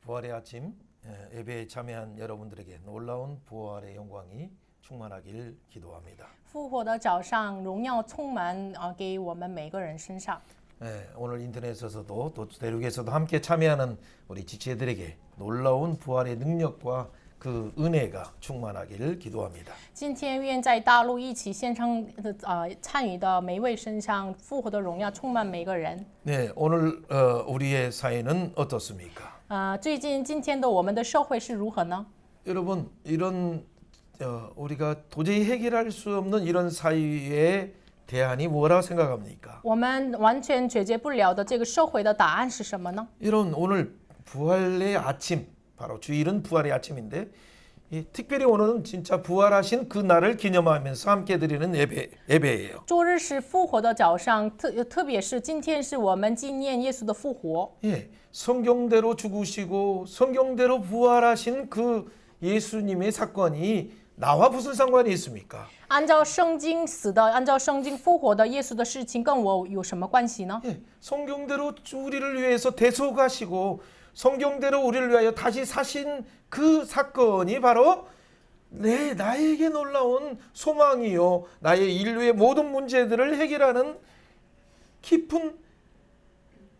부활의 아침 예배에 참여한 여러분들에게 놀라운 부활의 영광이 충만하길 기도합니다. 复活的早上，荣耀充满给我们每个人身上。 오늘 인터넷에서도 또 대륙에서도 함께 참여하는 우리 지체들에게 놀라운 부활의 능력과 그 은혜가 충만하기를 기도합니다. 今天愿在大陆一起献上参与的每一位身上，复活的荣耀充满每个人。 네, 오늘 우리의 사회는 어떻습니까? 今天的我们的社会是如何呢？ 여러분 이런 우리가 도저히 해결할 수 없는 이런 사회의 대안이 뭐라고 생각합니까? 我们完全解决不了的这个社会的答案是什么呢？ 이런 오늘 부활의 아침, 바로 주일은 부활의 아침인데 특별히 오늘은 진짜 부활하신 그 날을 기념하면서 함께 드리는 예배예요. 周日是复活的早上，特别是今天是我们纪念耶稣的复活。 예, 성경대로 죽으시고 성경대로 부활하신 그 예수님의 사건이 나와 무슨 상관이 있습니까? 按照圣经死的，按照圣经复活的耶稣的事情，跟我有什么关系呢？ 예, 성경대로 우리를 위해서 대속하시고 성경대로 우리를 위하여 다시 사신 그 사건이 바로 나에게 놀라운 소망이요, 나의 인류의 모든 문제들을 해결하는 깊은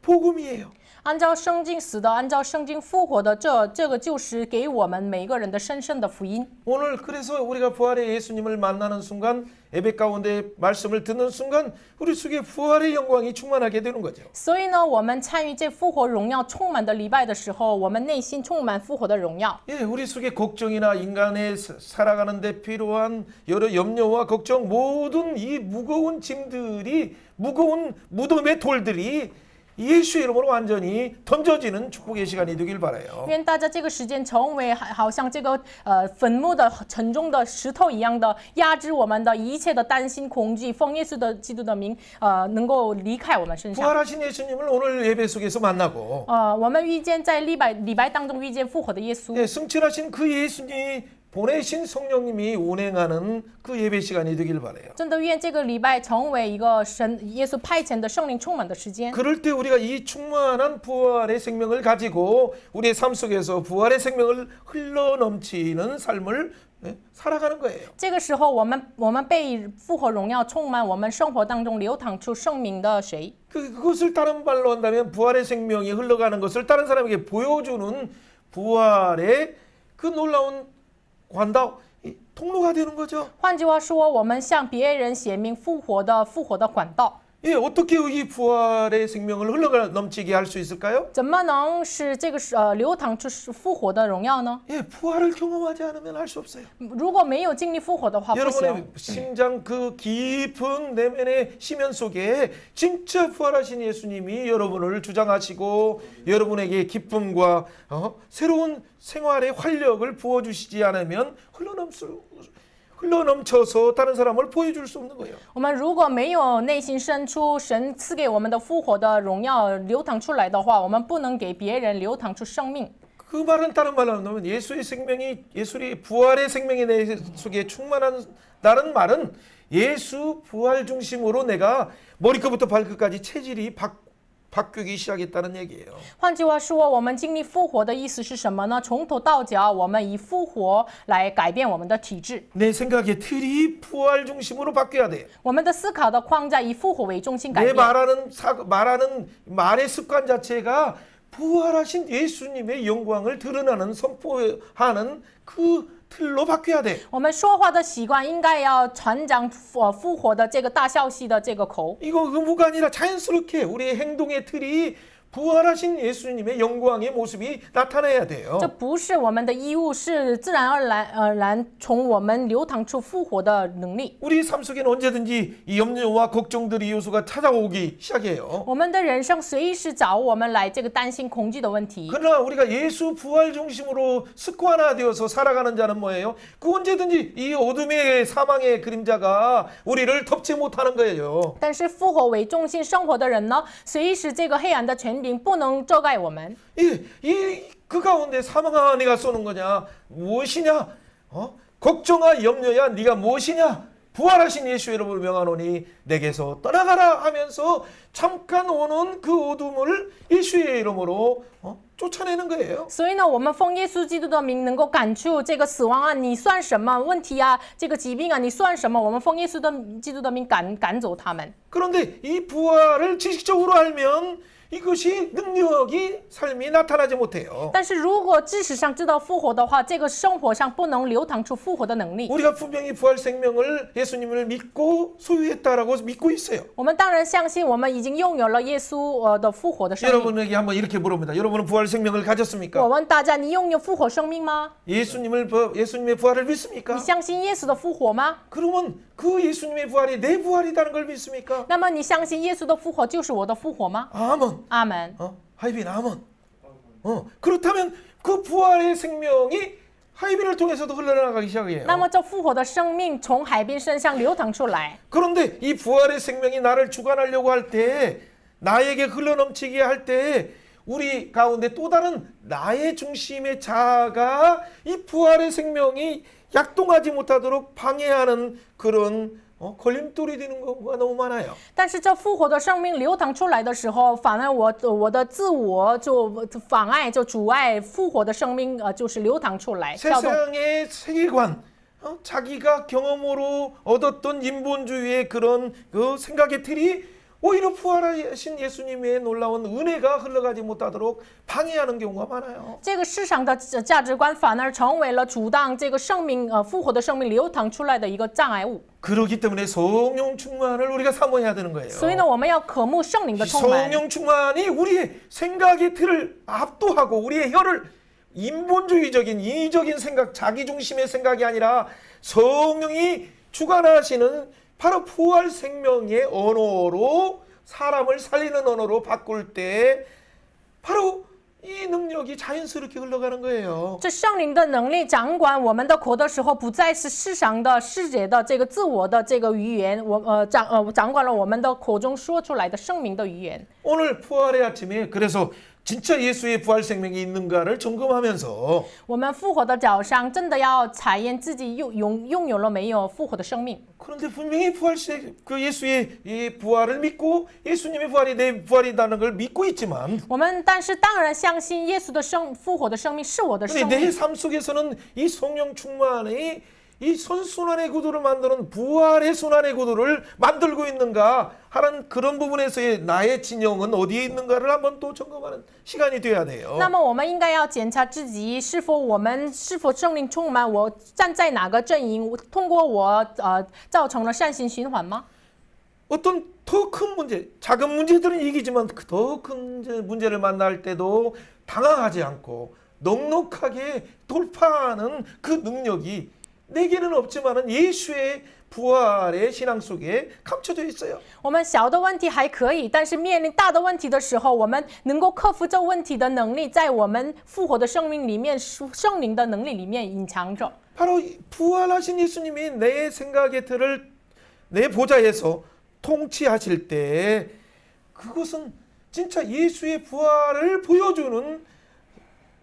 복음이에요. 按照圣经死的，按照圣经复活的，这个就是给我们每个人的深深的福音。 오늘 그래서 우리가 부활의 예수님을 만나는 순간, 예배 가운데 말씀을 듣는 순간 우리 속에 부활의 영광이 충만하게 되는 거죠. 所以呢，我们参与这复活荣耀充满的礼拜的时候，我们内心充满复活的荣耀。 예, 우리 속에 걱정이나 인간의 살아가는 데 필요한 여러 염려와 걱정, 모든 이 무거운 짐들이, 무거운 무덤의 돌들이 예수의 이름으로 완전히 던져지는 축복의 시간이 되길 바라요. 愿大家这个时间成为好像这个坟墓的沉重的石头一样的压制我们的一切的担心恐惧，奉耶稣的基督的名能够离开我们身上。 부활하신 예수님을 오늘 예배 속에서 만나고 我们遇见在礼拜当中遇见复活的耶稣。 예, 승천하신 그 예수님이 보내신 성령님이 운행하는 그 예배 시간이 되길 바라요. 真的愿这个礼拜成为一个耶稣派遣的圣灵充满的时间。 그럴 때 우리가 이 충만한 부활의 생명을 가지고 우리의 삶 속에서 부활의 생명을 흘러넘치는 삶을 살아가는 거예요. 这个时候，我们被复活荣耀充满，我们生活当中流淌出生命的水。 그것을 다른 말로 한다면 부활의 생명이 흘러가는 것을 다른 사람에게 보여주는 부활의 그 놀라운 관다 통로가 되는 거죠. 换句话说，我们向别人显明复活的管道。 예, 어떻게 이 부활의 생명을 흘러넘치게 할 수 있을까요? 怎么能使这个流淌出复活的荣耀呢？ 예, 부활을 경험하지 않으면 할 수 없어요. 如果没有经历复活的话，不行。 여러분의 심장 그 깊은 내면의 심연 속에 진짜 부활하신 예수님이 여러분을 주장하시고 여러분에게 기쁨과 새로운 생활의 활력을 부어주시지 않으면 흘러넘쳐서 다른 사람을 보여줄 수 없는 거예요. 我们如果没有内心深处神赐给我们的复活的荣耀流淌出来的话，我们不能给别人流淌出生命。 그 말은 다른 말로 하면 예수의 생명이 예수의 부활의 생명이 내 속에 충만한다는 말은 예수 부활 중심으로 내가 머리끝부터 발끝까지 체질이 바뀌기 시작했다는 얘기예요. 换句话说，我们经历复活的意思是什么呢？从头到脚，我们以复活来改变我们的体质。 내 생각의 틀이 부활 중심으로 바뀌어야 돼. 我们的思考的框架以复活为中心改 내 变。 말하는 말의 습관 자체가 부활하신 예수님의 영광을 드러나는 선포하는 그 틀로 바뀌어야 돼. 我们说话的习惯应该要传讲复活的这个大消息的这个口。 이거 의무가 아니라 자연스럽게 우리의 행동의 틀이 부활하신 예수님의 영광의 모습이 나타나야 돼요. 这不是我们的义务，是自然而然从我们流淌出复活的能力。 우리 삶 속에는 언제든지 이 염려와 걱정들이 요소가 찾아오기 시작해요. 我们的人生随时找我们来这个担心恐惧的问题。 그러나 우리가 예수 부활 중심으로 습관화되어서 살아가는 자는 뭐예요? 그 언제든지 이 어둠의 사망의 그림자가 우리를 덮지 못하는 거예요. 但是复活为中心生活的人呢，随时这个黑暗的权柄不能遮盖我们。 그 가운데 사망아 네가 쏘는 거냐? 무엇이냐? 걱정아 염려야 네가 무엇이냐? 부활하신 예수 이름으로 명하노니 내게서 떠나가라 하면서 잠깐 오는 그 어둠을 예수의 이름으로 쫓아내는 거예요. 所以呢，我们奉耶稣基督的名，能够赶出这个死亡啊，你算什么？问题啊，这个疾病啊，你算什么？我们奉耶稣的基督的名赶走他们。 그런데 이 부활을 지식적으로 알면 이것이 능력이 삶이 나타나지 못해요. 但是如果知识上知道复活的话，这个生活上不能流淌出复活的能力。 우리가 분명히 부활 생명을 예수님을 믿고 소유했다라고 믿고 있어요. 我们当然相信，我们已经拥有了耶稣的复活的生命。 여러분에게 한번 이렇게 물어봅니다. 여러분은 부활 생명을 我 가졌습니까? 问大家，你拥有复活生命吗？ 예수님의 부활을 你 믿습니까? 相信耶稣的复活吗？ 그러면 그 예수님의 부활이 내 부활이라는 걸 믿습니까? 那么你相信耶稣的复活就是我的复活吗？ 아멘. 阿门。 하이빈 아멘. 그렇다면 그 부활의 생명이 하이빈을 통해서도 흘러나가기 시작해요. 那么这复活的生命从海滨身上流淌出来。 그런데 이 부활의 생명이 나를 주관하려고 할 때, 나에게 흘러넘치게 할 때, 우리 가운데 또 다른 나의 중심의 자아가 이 부활의 생명이 약동하지 못하도록 방해하는 그런 걸림돌이 되는 경우가 너무 많아요. 但是这复活的生命流淌出来的时候，反而我的自我就妨碍，就阻碍复活的生命就是流淌出来，跳动。 세상의 세계관, 자기가 경험으로 얻었던 인본주의의 그런 그 생각의 틀이 오히려 부활하신 예수님의 놀라운 은혜가 흘러가지 못하도록 방해하는 경우가 많아요. 这个市场的价值观反而成为了阻挡这个生命复活的生命流淌出来的一个障碍物。 그렇기 때문에 성령 충만을 우리가 사모해야 되는 거예요. 所以呢，我们要渴慕圣灵的充满。 성령 충만이 우리의 생각의 틀을 압도하고 우리의 혀를 인본주의적인 인위적인 생각, 자기 중심의 생각이 아니라 성령이 주관하시는 바로 부활 생명의 언어로 사람을 살리는 언어로 바꿀 때 바로 이 능력이 자연스럽게 흘러가는 거예요. 这圣灵的能力掌管我们的口的时候，不再是世上的世界的这个自我的这个语言，掌管了我们的口中说出来的圣明的语言。 오늘 부활의 아침에 그래서 진짜 예수의 부활 생명이 있는가를 점검하면서 我们复活的早上，真的要查验自己拥有了没有复活的生命。 그런데 분명히 그 예수의 이 부활을 믿고 예수님의 부활이 내 부활이라는 걸 믿고 있지만 我们但是当然相信耶稣的复活的生命是我的 근데 生 내 命。 삶 속에서는 이 성령 충만이 이 선순환의 구도를 만드는 부활의 순환의 구도를 만들고 있는가 하는 그런 부분에서의 나의 진영은 어디에 있는가를 한번 또 점검하는 시간이 돼야 돼요. 那么我们应该要检查自己是否圣灵充满，我站在哪个阵营，通过我造成了善性循环吗？ 어떤 더 큰 문제, 작은 문제들은 이기지만 더 큰 문제를 만날 때도 당황하지 않고 넉넉하게 돌파하는 그 능력이 내게는 없지만은 예수의 부활의 신앙 속에 감춰져 있어요. 我们小的问题还可以，但是面临大的问题的时候，我们能够克服这问题的能力，在我们复活的生命里面，圣灵的能力里面隐藏着。 바로 부활하신 예수님이 내 생각의 틀을 내 보좌에서 통치하실 때 그것은 진짜 예수의 부활을 보여주는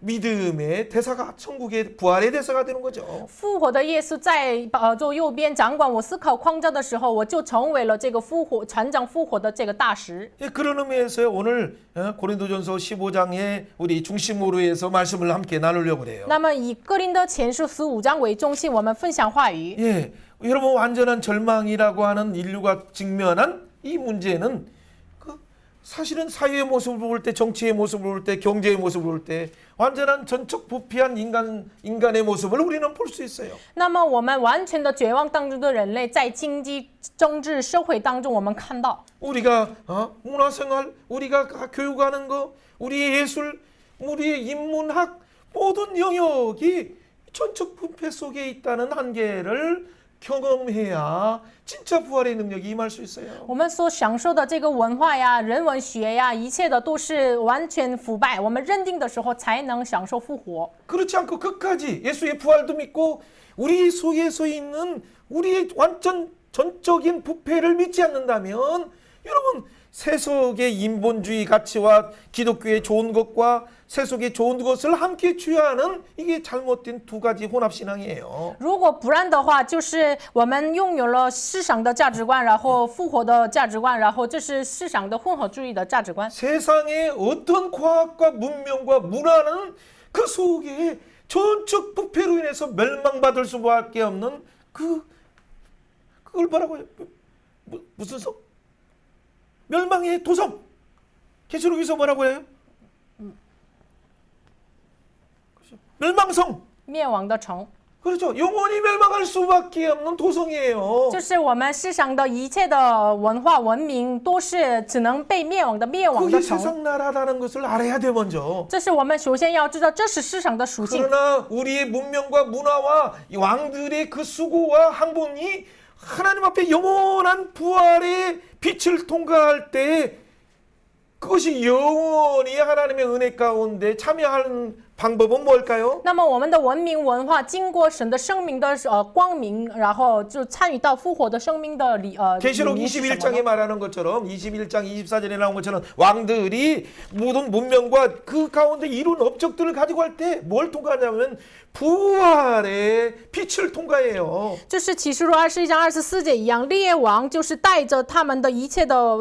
믿음의 대사가 천국의 부활의 대사가 되는 거죠. 复活的耶稣在座右边掌管我思考框架的时候，我就成为了这个传讲复活的这个大使。 예, 그런 의미에서 오늘 고린도전서 15장에 우리 중심으로 해서 말씀을 함께 나누려고 그래요. 那么以哥林多前书15章为中心，我们分享话语。 예, 여러분 완전한 절망이라고 하는 인류가 직면한 이 문제는 사실은 사회의 모습을 볼 때, 정치의 모습을 볼 때, 경제의 모습을 볼 때 완전한 전적 부패한 인간의 모습을 우리는 볼 수 있어요. 那么我们完全的绝望当中的人类，在经济、政治、社会当中，我们看到 우리가 문화생활, 우리가 교육하는 거, 우리의 예술, 우리의 인문학 모든 영역이 전적 부패 속에 있다는 한계를 경험해야 진짜 부활의 능력이 임할 수 있어요. 我们所享受的这个文化呀、人文学呀，一切的都是完全腐败。我们认定的时候，才能享受复活。 그렇지 않고 끝까지 예수의 부활도 믿고 우리 속에서 있는 우리의 완전 전적인 부패를 믿지 않는다면 여러분 세속의 인본주의 가치와 기독교의 좋은 것과 세속의 좋은 것을 함께 취하는 이게 잘못된 두 가지 혼합 신앙이에요. 如果不然的话，就是我们拥有了世上的价值观，然后复活的价值观，然后这是世上的混合主义的价值观。 세상의 어떤 과학과 문명과 문화는 그 속에 전적 부패로 인해서 멸망받을 수밖에 없는 그걸 뭐라고 해요? 무슨 성? 멸망의 도성. 계시록에서 뭐라고 해요? 멸망성. 灭亡的城， 그렇죠. 영원히 멸망할 수밖에 없는 도성이에요. 就是我们世上的一切的文化文明都是只能被灭亡的灭亡 그게 的城。 세상 나라라는 것을 알아야 돼 먼저. 这是我们首先要知道，这是世上的属性。 그러나 우리의 문명과 문화와 이 왕들의 그 수고와 학문이 하나님 앞에 영원한 부활의 빛을 통과할 때 그것이 영원히 하나님의 은혜 가운데 참여하는 방법은 뭘까요? 那么我们的文明文化经过神的生命的光明，然后就参与到复活的生命的계시록 21장에 말하는 것처럼 21장 24절에 나온 것처럼 왕들이 모든 문명과 그 가운데 이룬 업적들을 가지고 할 때 뭘 통과하냐면 부활의 빛을 통과해요. 就是启示录21章24节一样，列王就是带着他们的一切的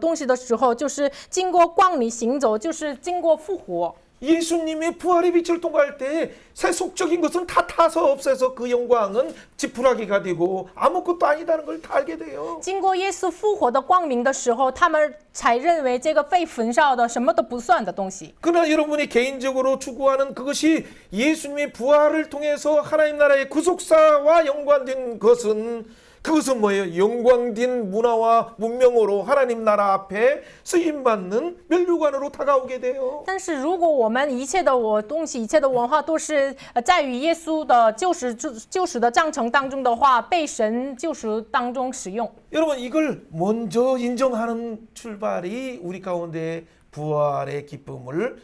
东西的时候，就是经过光里行走，就是经过复活。 예수님의 부활의 빛을 통과할 때 세속적인 것은 다 타서 없애서 그 영광은 지푸라기가 되고 아무것도 아니다는 걸 다 알게 돼요. 经过耶稣复活的光明的时候，他们才认为这个被焚烧的什么都不算的东西。 그러나 여러분이 개인적으로 추구하는 그것이 예수님의 부활을 통해서 하나님 나라의 구속사와 연관된 것은 그것은 뭐예요? 영광된 문화와 문명으로 하나님 나라 앞에 쓰임받는 면류관으로 다가오게 돼요. 但是如果我们一切的东西、一切的文化都是在于耶稣的救赎的章程当中的话，被神救赎当中使用。 여러분 이걸 먼저 인정하는 출발이 우리 가운데 부활의 기쁨을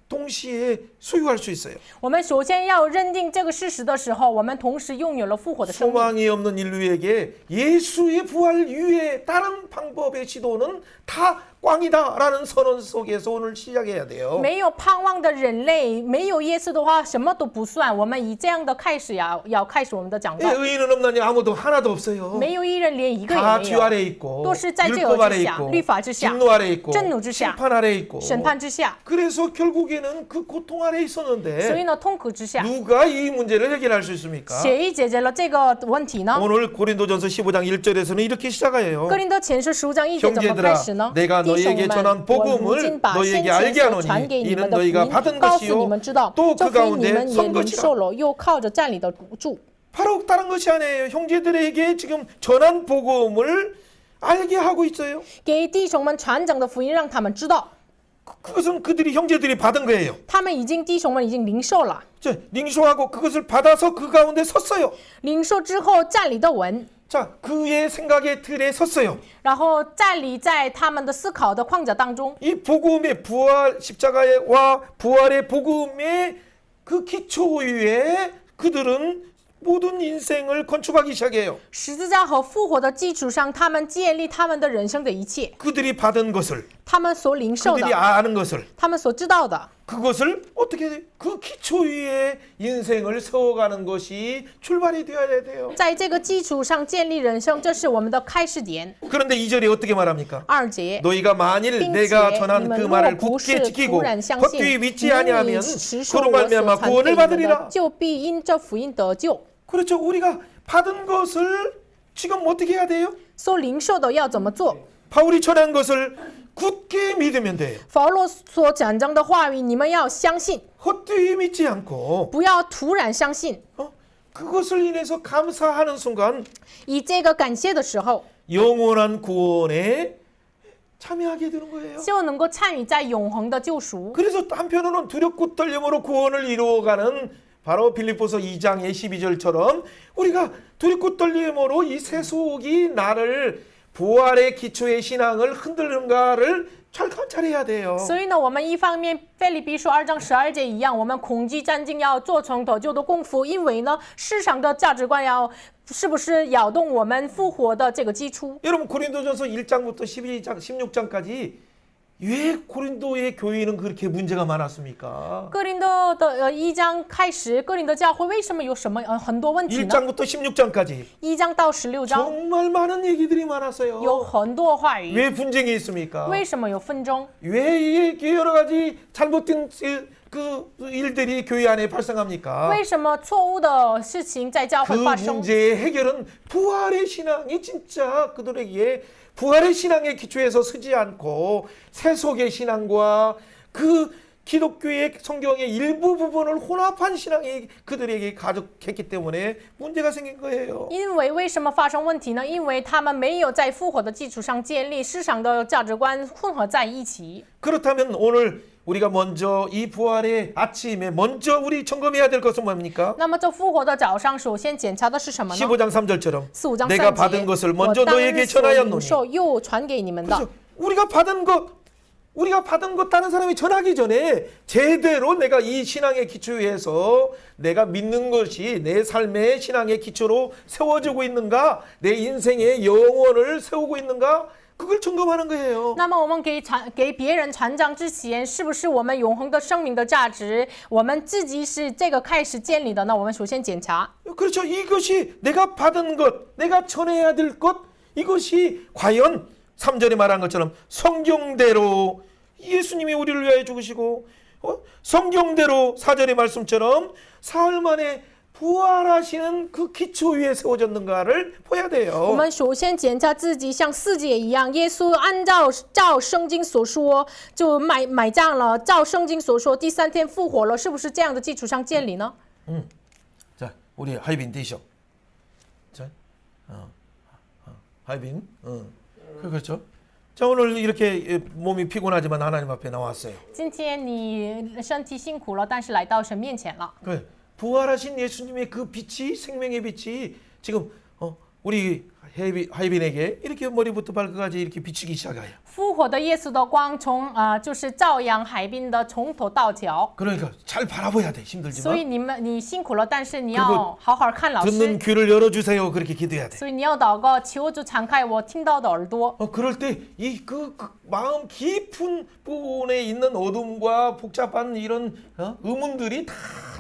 동시에 소유할 수 있어요. 我们首先要认定这个事实的时候，我们同时拥有了复活的生命。 소망이 없는 인류에게 예수의 부활 이외에 다른 방법의 시도는 다 꽝이다라는 선언 속에서 오늘 시작해야 돼요. 没有盼望的人类，没有耶稣的话，什么都不算。我们以这样的开始要开始我们的讲道。 의인은 없나니 아무도 하나도 없어요. 没有一人，连一个也 다 没 죄 有， 아래 있고 都是在罪 율법 恶 아래 之下、 있고 律法之下、 진노 아래 있고 震怒之下、 심판 아래 있고 审判之下， 그래서 결국에는 그 고통 아래 所以 있었는데 呢，痛苦之下， 누가 이 문제를 해결할 수 있습니까? 谁解决了这个问题呢？ 오늘 고린도전서 15장 1절에서는 이렇게 시작해요. 哥林多前书15章1节怎么开始呢？ 내가 弟兄 너희에게 们， 전한 我如 복음을 今把先 너희에게 前 알게 所传给 하노니 你们 이는 的福 너희가 音， 받은 告诉你 것이요 们知道， 또 这 그 福音你 가운데 们也 선 领 것이라. 受了，又靠着站立的住。 바로 다른 것이 아니에요. 형제들에게 지금 전한 복음을 알게 하고 있어요. 给弟兄们传讲的福音，让他们知道， 그것은 그들이 형제들이 받은 거예요. 他们弟兄们已经领受了， 링쇼하고 그것을 받아서 그 가운데 섰어요. 领受之后站立的稳， 자, 그의 생각의 틀에 섰어요. 然后站立在他们的思考的框架当中。 이 복음의 부활 십자가와 부활의 복음의 그 기초 위에 그들은 모든 인생을 건축하기 시작해요. 十字架和复活的基础上，他们建立他们的人生的一切， 그들이 받은 것을 他们所领受 그들이 的， 아는 것을 他们所知道的， 그것을 어떻게 그 기초 위에 인생을 세워가는 것이 출발이 되어야 돼요. 在这个基础上建立人生，这是我们的开始点。 그런데 2절에 어떻게 말합니까? 2节， 너희가 만일 并且 내가 你 전한 们 그 若 말을 不 굳게 是 지키고 突然相 헛되이 信， 믿지 你 아니하면 持守 그로 我所 말미암아 传给 구원을 你们的， 받으리라. 就必因这福音得救。 그렇죠. 우리가 받은 것을 지금 어떻게 해야 돼요? 所领受的要怎么做？ 바울이 전한 것을 굳게 믿으면 돼요. 保罗所讲章的话语，你们要相信， 헛되이 믿지 않고 不要突然相信。 그것을 인해서 감사하는 순간 以这个感谢的时候， 영원한 구원에 참여하게 되는 거예요. 就能够参与在永恒的救赎。 그래서 한편으로는 두렵고 떨림으로 구원을 이루어가는 바로 빌립보서 2장의 12절처럼 우리가 두렵고 떨림으로 이 세속이 나를 부활의 기초의 신앙을 흔들는가를 잘 관찰해야 돼요. 所以呢，我们一方面腓立比书2章12节一样，我们恐惧战兢要做成得救的功夫，因为呢，世上的价值观是不是摇动我们复活的这个基础？ 여러분 고린도전서 1장부터 12장, 16장까지 왜 고린도의 교회는 그렇게 문제가 많았습니까? 哥林多的1章开始，哥林多教会为什么有什么很多问题呢？ 1장부터 16장까지 1章到16章 정말 많은 얘기들이 많았어요. 有很多话语， 왜 분쟁이 있습니까? 为什么有纷争？ 왜 이게 여러 가지 잘못된 그 일들이 교회 안에 발생합니까? 为什么错误的事情在教 그 会发生？ 문제의 해결은 부활의 신앙이 진짜 그들에게 부활의 신앙의 기초에서 서지 않고 세속의 신앙과 그 기독교의 성경의 일부 부분을 혼합한 신앙이 그들에게 가득했기 때문에 문제가 생긴 거예요. 因为为什么发生问题呢？因为他们没有在复活的基础上建立世上的价值观混合在一起。 그렇다면 오늘 우리가 먼저 이 부활의 아침에 먼저 우리 점검해야 될 것은 뭡니까? 那么这复活的早上，首先检查的是什么呢？ 15장 3절처럼 15章 내가 3 받은 节， 것을 我 먼저 当 너에게 日所 전하였노니. 领受又传给你们的。 그래서 우리가 받은 것 다른 사람이 전하기 전에 제대로 내가 이 신앙의 기초에서 내가 믿는 것이 내 삶의 신앙의 기초로 세워지고 있는가, 내 인생의 영혼을 세우고 있는가, 그걸 점검하는 거예요. 那么我们给别人传讲之前，是不是我们永恒的生命的价值，我们自己是这个开始建立的呢？我们首先检查。 그렇죠. 이것이 내가 받은 것, 내가 전해야 될 것, 이것이 과연 3절에 말한 것처럼 성경대로 예수님이 우리를 위하여 죽으시고 성경대로 4절의 말씀처럼 사흘 만에 부활하시는 그 기초 위에 세워졌는가를 봐야 我 돼요. 们首先检查自己，像4节一样，耶稣照圣经所说，就埋葬了，照圣经所说，第3天复活了，是不是这样的基础上建立呢？ 자, 우리 하이빈 띄셔. 자, 하이빈, 그렇죠. 자, 오늘 이렇게 몸이 피곤하지만 하나님 앞에 나왔어요. 今天你身体辛苦了，但是来到神面前了。 그 부활하신 예수님의 그 빛이 생명의 빛이 지금 우리 하이빈에게 이렇게 머리부터 발끝까지 이렇게 비치기 시작해요. 复活的耶稣的光就是照阳海滨的从头到脚。 그러니까 잘 바라봐야 돼. 所以 힘들지만 你辛苦了，但是你要好好看老 듣는 师。 귀를 열어주세요. 그렇게 기도해야 돼. 所以你要祷告，求主敞开我听到的耳朵。 그럴 때 이 그 마음 깊은 부분에 있는 어둠과 복잡한 이런 의문들이 다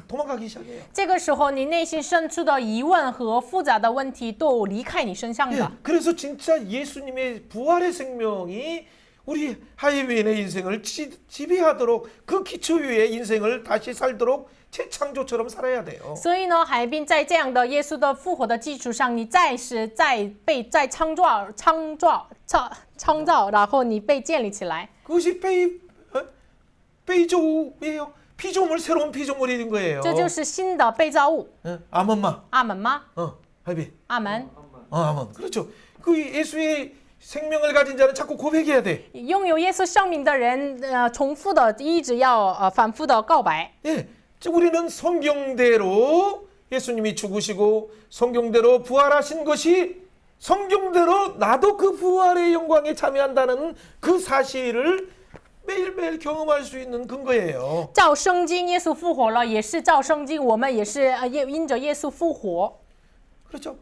도망가기 시작해요. 这个时候，你内心深处的疑问和复杂的问题都离开你身上 예, 的。 그래서 진짜 예수님의 부활의 생명이 우리 하이빈의 인생을 지배하도록 그 기초 위에 인생을 다시 살도록 재창조처럼 살아야 돼요. 所以呢，海滨在这样的耶稣的复活的基础上，你再创造，然后你被建立起来。 그것이 베이조우예요. 피조물 새로운 피조물이 된 거예요. 这就是新的被造物。 아멘마. 阿门吗？ 하이빈. 阿门。 아멘. 그렇죠. 그 예수의 생명을 가진 자는 자꾸 고백해야 돼. 拥有耶稣生命的人，重复的一直要反复的告白。 예, 즉 우리는 성경대로 예수님이 죽으시고 성경대로 부활하신 것이 성경대로 나도 그 부활의 영광에 참여한다는 그 사실을 매일매일 경험할 수 있는 근거예요. 照圣经，耶稣复活了，也是照圣经，我们也是因着耶稣复活。 그렇죠.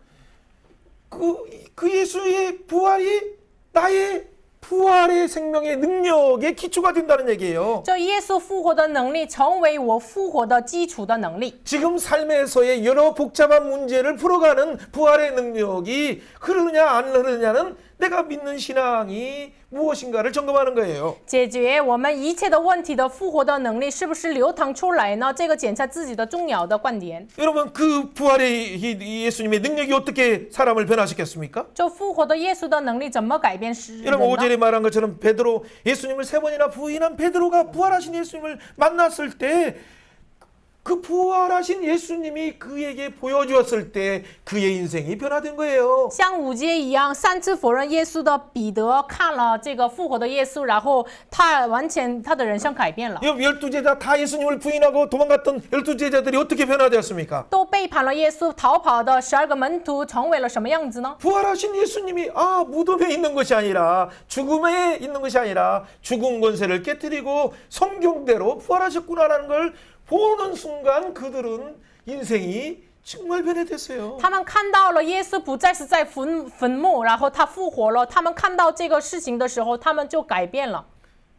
그 예수의 부활이 나의 부활의 생명의 능력의 기초가 된다는 얘기예요. 这耶稣复活的能力，成为我复活的基础的能力。 지금 삶에서의 여러 복잡한 문제를 풀어가는 부활의 능력이 흐르느냐 안 흐르느냐는 내가 믿는 신앙이 무엇인가를 점검하는 거예요. 解决我们一切的问题的复活的能力是不是流淌出来呢？这个检查自己的重要的观点。 여러분 그 부활의 예수님의 능력이 어떻게 사람을 변화시켰습니까? 这复活的耶稣的能力怎么改变人 여러분 呢？ 5절에 말한 것처럼 베드로 예수님을 3번이나 부인한 베드로가 부활하신 예수님을 만났을 때 그 부활하신 예수님이 그에게 보여주었을 때 그의 인생이 변화된 거예요. 像五阶一样，3次否认耶稣的彼得看了这个复活的耶稣，然后他的人生改变了。 열두 제자 다 예수님을 부인하고 도망갔던 12제자들이 어떻게 변화되었습니까? 都背叛了耶稣，逃跑的12个门徒成为了什么样子呢？ 부활하신 예수님이 무덤에 있는 것이 아니라 죽음에 있는 것이 아니라 죽음 권세를 깨뜨리고 성경대로 부활하셨구나라는 걸 보는 순간 그들은 인생이 정말 변화됐어요. 他们看到了耶稣不再是在坟墓，然后他复活了。他们看到这个事情的时候，他们就改变了。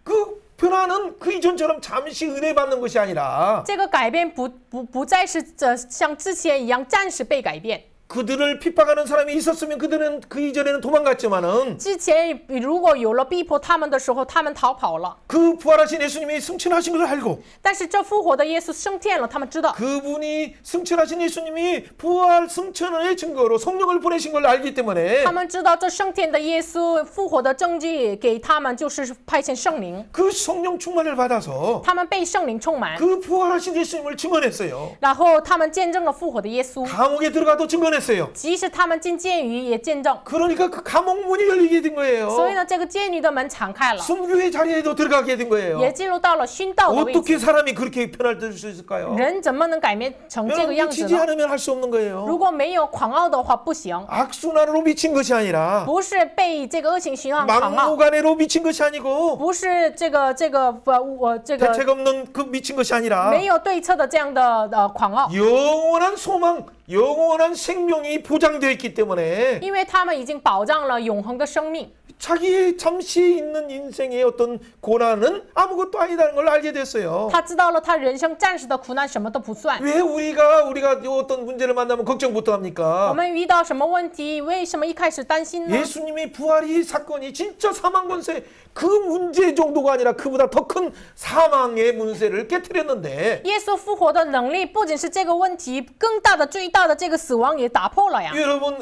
그 변화는 그 이전처럼 잠시 은혜 받는 것이 아니라 这个改变不再是像之前一样暂时被改变。 그들을 핍박하는 사람이 있었으면 그들은 그 이전에는 도망갔지만은 之前如果有了逼迫他们的时候，他们逃跑了。 그 부활하신 예수님이 승천하신 걸 알고 但是这复活的耶稣升天了，他们知道。 그분이 승천하신 예수님이 부활 승천의 증거로 성령을 보내신 걸 알기 때문에 他们知道这升天的耶稣复活的证据给他们就是派遣圣灵， 그 성령 충만을 받아서 他们被圣灵充满， 그 부활하신 예수님을 증언했어요. 然后他们见证了复活的耶稣。 감옥에 들어가도 증언했어요. 即使他们进监狱也见证， 그러니까 그 감옥 문이 열리게 된 거예요. 所以呢，这个监狱的门敞开了， 순교의 자리에도 들어가게 된 거예요. 也进入到了殉道的位置。 어떻게 사람이 그렇게 변화될 수 있을까요? 人怎么能改变成这个 여러분 样子 미치지 呢？ 않으면 할 수 없는 거예요. 如果没有狂傲的话，不行， 악순환으로 미친 것이 아니라 不是被这个恶性循环狂傲， 막무가내로 미친 것이 아니고 不是这个 대책 없는 그 미친 것이 아니라 没有对策的这样的狂傲， 영원한 소망, 영원한 생명이 보장되어 있기 때문에 因为他们已经保障了永恒的生命。 자기의 잠시 있는 인생의 어떤 고난은 아무것도 아니라는 걸 알게 됐어요. 他知道了他人生暂时的苦难什么都不算。 왜 우리가 어떤 문제를 만나면 걱정부터 我 합니까? 们遇到什么问题，为什么一开始担心呢？ 예수님이 부활이 사건이 진짜 사망 권세 그 문제 정도가 아니라 그보다 더 큰 사망의 문세를 깨뜨렸는데 耶稣复活的能力不仅是这个问题，更大的、最大的这个死亡也打破了呀。 여러분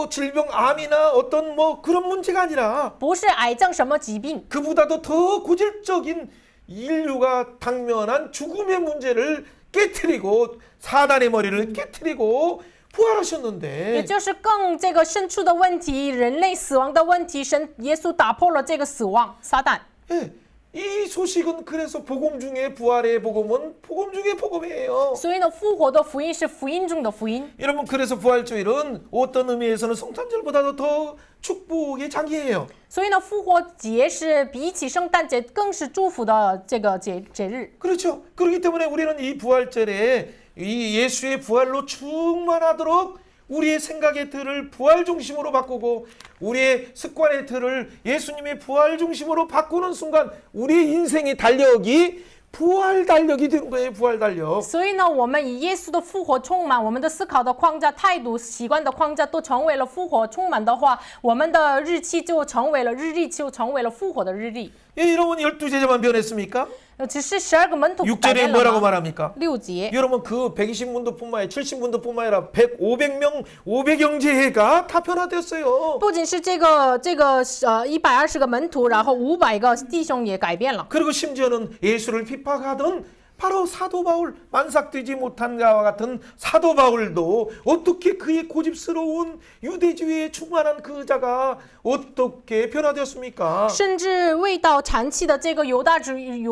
질병 암이나 어떤 그런 문제가 아니라 不是癌症什么疾病， 그보다도 더 고질적인 인류가 당면한 죽음의 문제를 깨뜨리고 사단의 머리를 깨뜨리고 也 부활하셨는데 就是更这个深处的问题，人类死亡的问题，耶稣打破了这个死亡，撒旦。 예, 이 소식은 그래서 복음 중에 부활의 복음은 복음 중에 복음이에요. 所以呢，复活的福音是福音中的福音。 여러분 그래서 부활주일은 어떤 의미에서는 성탄절보다도 더 축복의 장기예요. 所以呢，复活节是比起圣诞节更是祝福的这个节日。 그렇죠. 그렇기 때문에 우리는 이 부활절에 이 예수의 부활로 충만하도록 우리의 생각의 틀을 부활 중심으로 바꾸고 우리의 습관의 틀을 예수님의 부활 중심으로 바꾸는 순간 우리의 인생의 달력이 부활 달력이 되는 거예요. 부활 달력. 所以呢，我们以耶稣的复活充满，我们的思考的框架、态度、习惯的框架都成为了复活充满的话，我们的日期就成为了日历，就成为了复活的日历。 예, 여러분 12제자만 변했습니까? 只是12个门徒改 6절에 变 뭐라고 了吗？ 말합니까? 6节， 여러분 그 120문도뿐만 아니라 70문도뿐만 아니라 500명 500형제가 다 변화됐어요. 不仅是这个120个门徒，然后500个弟兄也改变了。 그리고 심지어는 예수를 핍박하던 바로 사도 바울 만삭되지 못한 자와 같은 사도 바울도 어떻게 그의 고집스러운 유대주의에 충만한 그 자가 어떻게 변화되었습니까? 甚至味道残气的这个犹大主义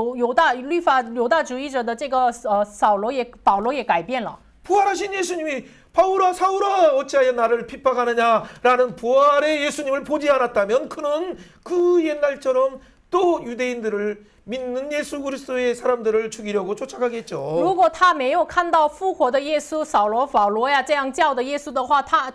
者的这个保罗也改变了。 부활하신 예수님이 바울아 사울아 어찌하여 나를 핍박하느냐라는 부활의 예수님을 보지 않았다면 그는 그 옛날처럼 또 유대인들을 믿는 예수 그리스도의 사람들을 죽이려고 쫓아가겠죠. 如果他没有看到复活的耶稣，保罗呀这样叫的耶稣的话，他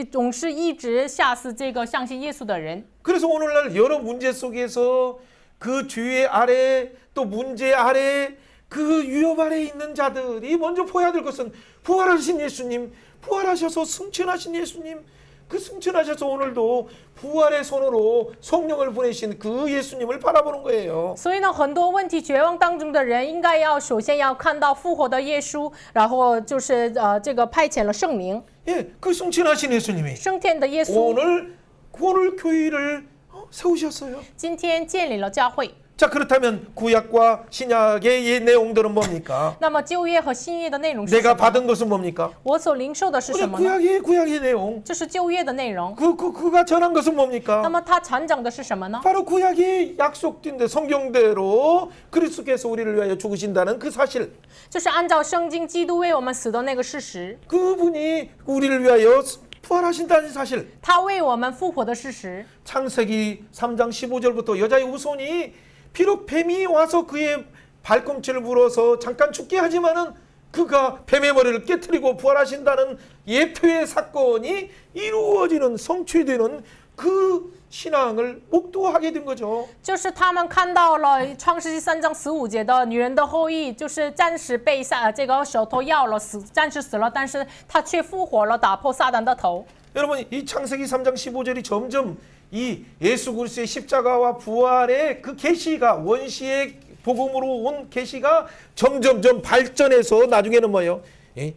总是一直吓死这个相信耶稣的人。 그래서 오늘날 여러 문제 속에서 그 죄 아래 또 문제 아래 그 위협 아래 있는 자들이 먼저 보여야 될 것은 부활하신 예수님, 부활하셔서 승천하신 예수님, 그 승천하셔서 오늘도 부활의 손으로 성령을 보내신 그 예수님을 바라보는 거예요. 所以呢，很多问题绝望当中的人，应该首先要看到复活的耶稣，然后就是这个派遣了圣灵， 예, 그 승천하신 예수님이 升天的耶稣， 오늘 교회를 세우셨어요. 今天建立了教会。 자, 그렇다면 구약과 신약의 이 내용들은 뭡니까? 那么旧约和新约的内容是什 내가 么？ 받은 것은 뭡니까? 我所领受的是 우리 什么呢？ 구약의 내용. 这是旧约的内容。 그가 전한 것은 那 뭡니까? 么他传讲的是什么呢？ 바로 구약이 약속된 성경대로 그리스도께서 우리를 위하여 죽으신다는 그 사실. 就是按照圣经基督为我们死的那个事实， 그분이 우리를 위하여 부활하신다는 사실. 他为我们复活的事实。 창세기 3장 15절부터 여자의 후손이 비록 뱀이 와서 그의 발꿈치를 물어서 잠깐 죽게 하지만은 그가 뱀의 머리를 깨뜨리고 부활하신다는 예표의 사건이 이루어지는 성취되는 그 신앙을 목도하게 된 거죠. 就是他们看到了创世纪3章15节的女人的后裔，就是暂时被这个舌头咬了，暂时死了，但是他却复活了，打破撒旦的头。 여러분, 이 창세기 3장 15절이 점점 이 예수 그리스도의 십자가와 부활의 그 계시가 원시의 복음으로 온 계시가 점점점 발전해서 나중에는 뭐예요? 예?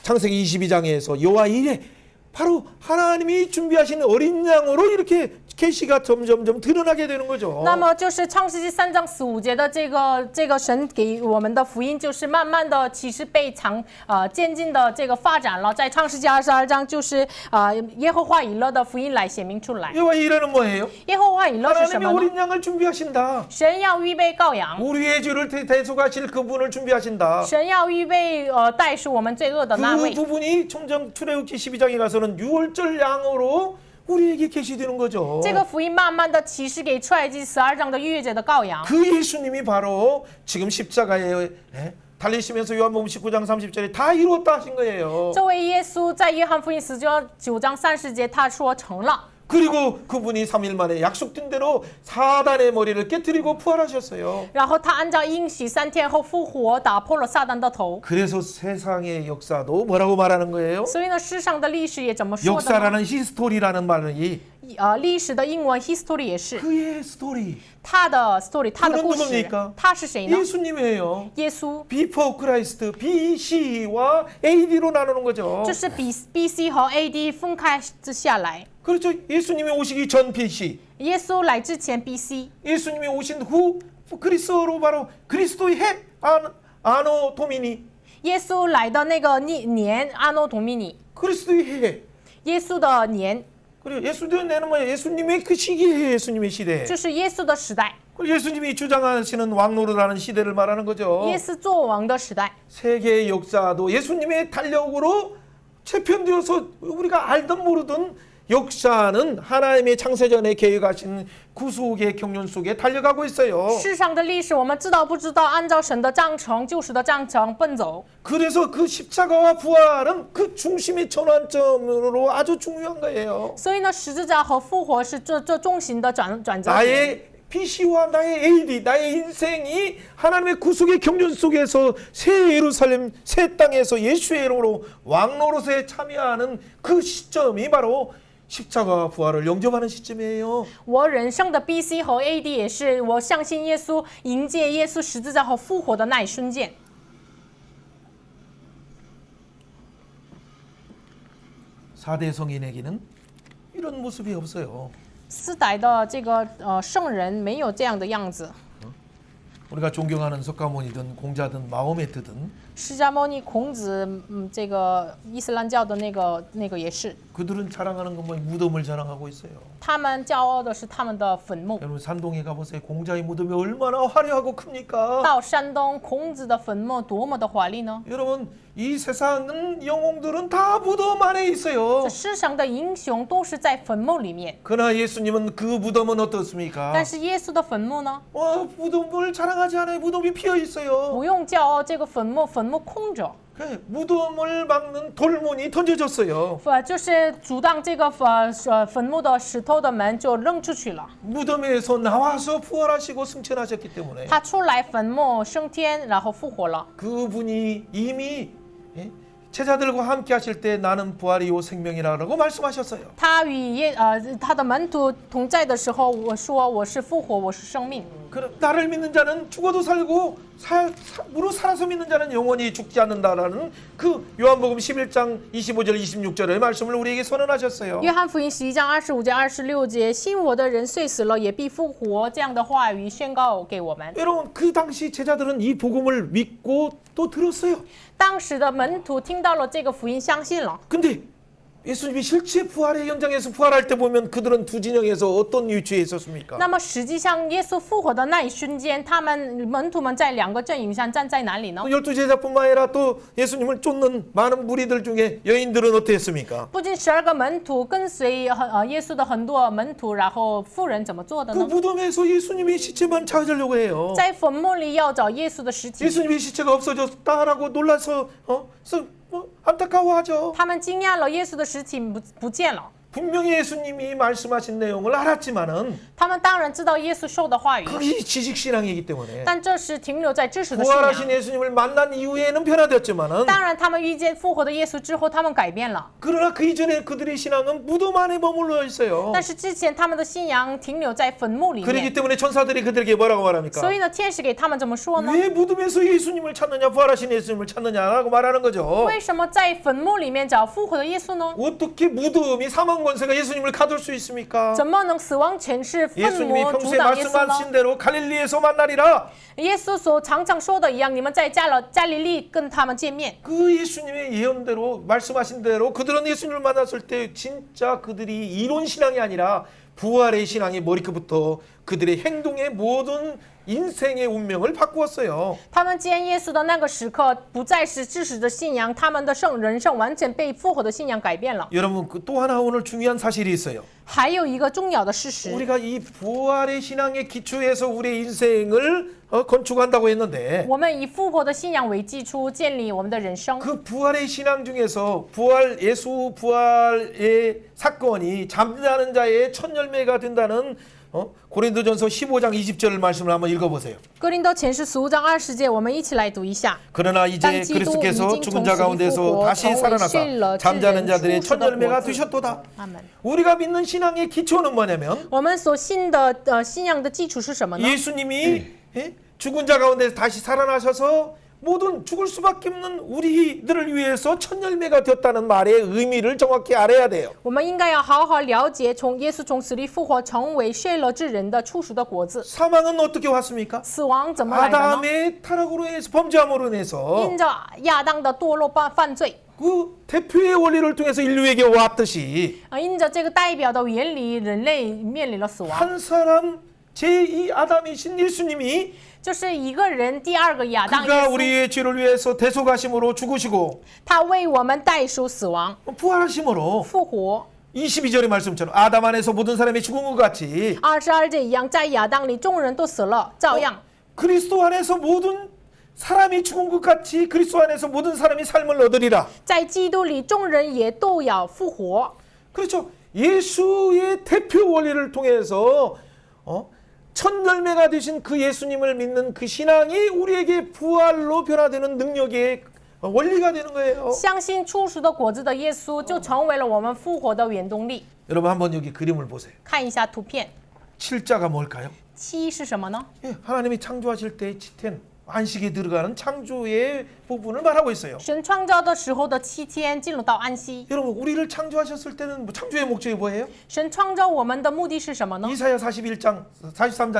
창세기 22장에서 여호와 이레 바로 하나님이 준비하신 어린 양으로 이렇게 계시가 점점점 드러나게 되는 거죠. 那么就是创世纪3章15节的这个神给我们的福音，就是慢慢的其实被渐进的这个发展了。在创世纪22章，就是耶和华以勒的福音来显明出来。 여호와 이레는 뭐예요? 耶和华以勒是什 하나님이 么呢？ 어린 양을 준비하신다. 神要预备羔羊， 우리의 죄를 대속하실 그분을 준비하신다. 神要预备代赎我们罪恶的那 그 位。 부분이 청정 출애굽기 12장에 가서는 유월절 양으로 우리에게 계시되는 거죠. 这个福音慢慢的启示给出埃及12章的逾越节的羔羊。 그 예수님이 바로 지금 십자가에 달리시면서 요한복음 19장 30절에 다 이루었다 하신 거예요. 这位耶稣在约翰福音19章30节，他说成了。 그리고 그분이 3일 만에 약속된 대로 사단의 머리를 깨뜨리고 부활하셨어요. 然后他按照应许3天后复活，打破了撒旦的头。 그래서 세상의 역사도 뭐라고 말하는 거예요? 所以呢，世上的历史也怎么说的呢？ 역사라는 히스토리라는 말이 历史的英文 history 也是 그의 스토리. 他的 story， 他的 그는 故事 누굽니까 。他是谁呢？ 예수님이에요. 耶稣， Before Christ, BC와 AD로 나누는 거죠. 就是比 BC 和 AD 分开下来。 그렇죠. 예수님이 오시기 전 BC, 耶稣来之前 BC， 예수님이 오신 후 그리스도로 바로 그리스도의 해 아노 도미니, 耶稣来的那个年阿诺同米尼， 그리스도의 해. 耶稣的年 그리고 예수님의 내는 뭐예요? 예수님의 그 시기에 예수님의 시대. 就是耶稣的时代， 그리고 예수님이 주장하시는 왕노릇하는 시대를 말하는 거죠. 耶稣做王的时代。 세계의 역사도 예수님의 달력으로 재편되어서 우리가 알든 모르든 역사는 하나님의 창세전에 계획하신 구속의 경륜 속에 달려가고 있어요. 世上的历史我们知道不知道？按照神的章程、救赎的章程奔走。 그래서 그 십자가와 부활은 그 중심의 전환점으로 아주 중요한 거예요. 所以呢，十字架和复活是这中心的转折点。 나의 BC와 나의 AD, 나의 인생이 하나님의 구속의 경륜 속에서 새 예루살렘, 새 땅에서 예수의 이름으로 왕노릇에 참여하는 그 시점이 바로 십자가와 부활을 영접하는 시점이에요. 我人生的 BC 和 AD 也是我相信耶稣、迎接耶稣十字架和复活的那一瞬间。 4대 성인에게는 이런 모습이 없어요. 四代的这个圣人没有这样的样子。 우리가 존경하는 석가모니든 공자든 마호메트든 释迦牟尼、孔子，这个伊斯兰教的那个也是， 그들은 자랑하는 건 뭐 무덤을 자랑하고 있어요. 他们骄傲的是他们的坟墓。 여러분 산동에 가보세요. 공자의 무덤이 얼마나 화려하고 큽니까? 到山东，孔子的坟墓多么的华丽呢？ 여러분 이 세상은 영웅들은 다 무덤 안에 있어요. 这世上的英雄都是在坟墓里面， 그러나 예수님은 그 무덤은 어떻습니까? 但是耶稣的坟墓呢？ 무덤을 자랑하지 않아요. 무덤이 비어 있어요. 不用骄傲，这个坟墓空着， 무덤을 막는 돌문이 던져졌어요. 就是阻挡这个坟墓的石头的门就扔出去了。 무덤에서 나와서 부활하시고 승천하셨기 때문에 他出来坟墓升天，然后复活了。 그분이 이미 제자들과 함께 하실 때 나는 부활이요 생명이라고 말씀하셨어요. 他与他的门徒同在的时候，我说我是复活，我是生命。 그럼 나를 믿는 자는 죽어도 살고 무릇 살아서 믿는 자는 영원히 죽지 않는다라는 그 요한복음 11장 25절 26절의 말씀을 우리에게 선언하셨어요. 约翰福音11章25节、26节，信我的人虽死了也必复活，这样的话语宣告给我们。 여러분 그 당시 제자들은 이 복음을 믿고 또 들었어요. 当时的门徒听到了这个福音，相信了。 근데 예수님이 실제 부활의 현장에서 부활할 때 보면 그들은 두 진영에서 어떤 위치에 있었습니까? 那么实际上，耶稣复活的那一瞬间，他们门徒们在两个阵营上站在哪里呢？ 12 제자뿐만 아니라 또 예수님을 쫓는 많은 무리들 중에 여인들은 어땠습니까? 不仅12个门徒跟随耶稣的很多门徒，然后妇人怎么做的 그 呢？ 무덤에서 예수님의 시체만 찾으려고 해요. 在坟墓里要找耶稣的尸体， 예수님의 시체가 없어졌다라고 놀라서 안타까워하죠. 他们惊讶了，耶稣的尸体不见了。 분명히 예수님이 말씀하신 내용을 알았지만은 他们当然知道耶稣说的话语， 그게 지식 신앙이기 때문에 但这是停留在知识的信仰。 부활하신 예수님을 만난 이후에는 변화되었지만은 当然，他们遇见复活的耶稣之后，他们改变了。 그러나 그 이전에 그들의 신앙은 무덤 안에 머물러 있어요. 但是之前他们的信仰停留在坟墓里 그렇기 面， 때문에 천사들이 그들에게 뭐라고 말합니까? 所以呢，天使给他们怎么说呢？ 왜 무덤에서 예수님을 찾느냐, 부활하신 예수님을 찾느냐라고 말하는 거죠. 为什么在坟墓里面找复活的耶稣呢？ 어떻게 무덤이 사망 권세가 예수님을 가둘 수 있습니까? 怎么能死亡权势粪 예수님이 魔阻 평소에 挡耶稣呢？ 말씀하신 대로 갈릴리에서 만나리라. 耶稣所常常说的一样，你们在加利利跟他们见面。 그 예수님의 예언대로 말씀하신 대로 그들은 예수님을 만났을 때 진짜 그들이 이론 신앙이 아니라 부활의 신앙의 머리끝부터 그들의 행동의 모든 인생의 운명을 바꾸었어요. 他们见耶稣的那个时刻，不再是知识的信仰，他们的人生完全被复活的信仰改变了。 여러분 또 하나 오늘 중요한 사실이 있어요. 还有一个重要的事实， 우리가 이 부활의 신앙의 기초에서 우리의 인생을 건축한다고 했는데 我们以复活的信仰为基础建立我们的人生。 그 부활의 신앙 중에서 예수 부활의 사건이 잠자는 자의 첫 열매가 된다는 고린도전서 15장 20절 말씀을 한번 읽어보세요. 哥林多前书15章20节，我们一起来读一下。 그러나 이제 그리스도께서 죽은 자 가운데서 다시 살아나사 잠자는 자들의 첫 열매가 되셨도다. 阿门。 우리가 믿는 신앙의 기초는 뭐냐면 我们所信的信仰的基础是什么呢？ 예수님이 죽은 자 가운데서 다시 살아나셔서 모든 죽을 수밖에 없는 우리들을 위해서 첫 열매가 되었다는 말의 의미를 정확히 알아야 돼요. 我们应该要好好了解，耶稣从死里复活，成为血了之人的初熟的果子。 사망은 어떻게 왔습니까? 死亡怎么来的呢？ 아담의 타락으로 인해서 범죄함으로 인해서 因着亚当的堕落犯罪， 그 대표의 원리를 통해서 인류에게 왔듯이 因着这个代表的原理，人类面临了死亡。 한 사람 제2 아담이신 예수님이 就是一个人，第二个亚当耶 그가 稣， 우리의 죄를 위해서 대속하심으로 죽으시고 他为我们代赎死亡、 부활하심으로 复活。 22절의 말씀처럼 아담 안에서 모든 사람이 죽은 것 같이 22节一样，在亚当里众人都死了，照样。 그리스도 안에서 모든 사람이 죽은 것 같이 그리스도 안에서 모든 사람이 삶을 얻으리라. 在基督里，众人也都要复活。 그렇죠. 예수의 대표 원리를 통해서 첫 열매가 되신 그 예수님을 믿는 그 신앙이 우리에게 부활로 변화되는 능력의 원리가 되는 거예요. 相信初熟的果子的耶稣，就成为了我们复活的原动力。 여러분 한번 여기 그림을 보세요. 看一下图片， 7자가 뭘까요? 7是什么呢？ 하나님이 창조하실 때 치텐 안식에 들어가는 창조의 부분을 말하고 있어요. 神创造的时候的7天进入到安息。 여러분 우리를 창조하셨을 때는 창조의 목적이 뭐예요? 神创造我们的目的是什么呢？ 이사야 43장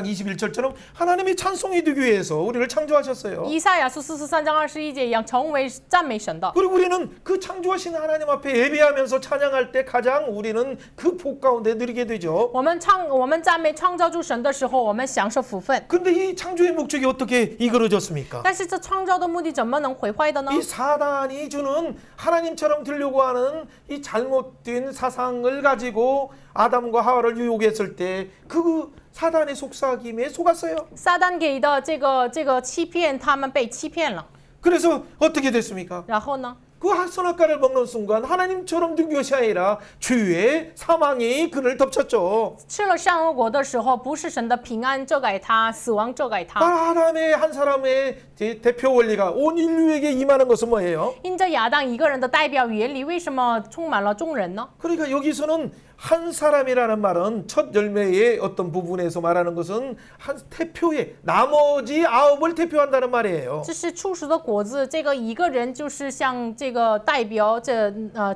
21절처럼 하나님이 찬송이 되기 위해서 우리를 창조하셨어요. 以赛亚书43章21节一样，成为赞美神的。 그리고 우리는 그 창조하신 하나님 앞에 예배하면서 찬양할 때 가장 우리는 그 복 가운데 누리게 되죠. 我们赞美创造主神的时候，我们享受福分。 근데 이 창조의 목적이 어떻게 이끌어졌습니까? 但是这创造的目的怎么能毁坏的呢？ 이 사단이 주는 하나님처럼 되려고 하는 이 잘못된 사상을 가지고 아담과 하와를 유혹했을 때 그 사단의 속삭임에 속았어요. 撒旦给的这个欺骗，他们被欺骗了。 그래서 어떻게 됐습니까? 然后呢？ 그 선악과를 먹는 순간 하나님처럼 된 것이 아니라 죄의 사망이 그를 덮쳤죠. 吃了善恶果的时候，不是神的平安遮盖他，死亡遮盖他。 아담의 한 사람의 대표 원리가 온 인류에게 임하는 것은 뭐예요? 因着亚当一个人的代表原理，为什么充满了众人呢？ 그러니까 여기서는 한 사람이라는 말은 첫 열매의 어떤 부분에서 말하는 것은 한 대표의 나머지 9을 대표한다는 말이에요. 这是初熟的果子，这个一个人就是像这个代表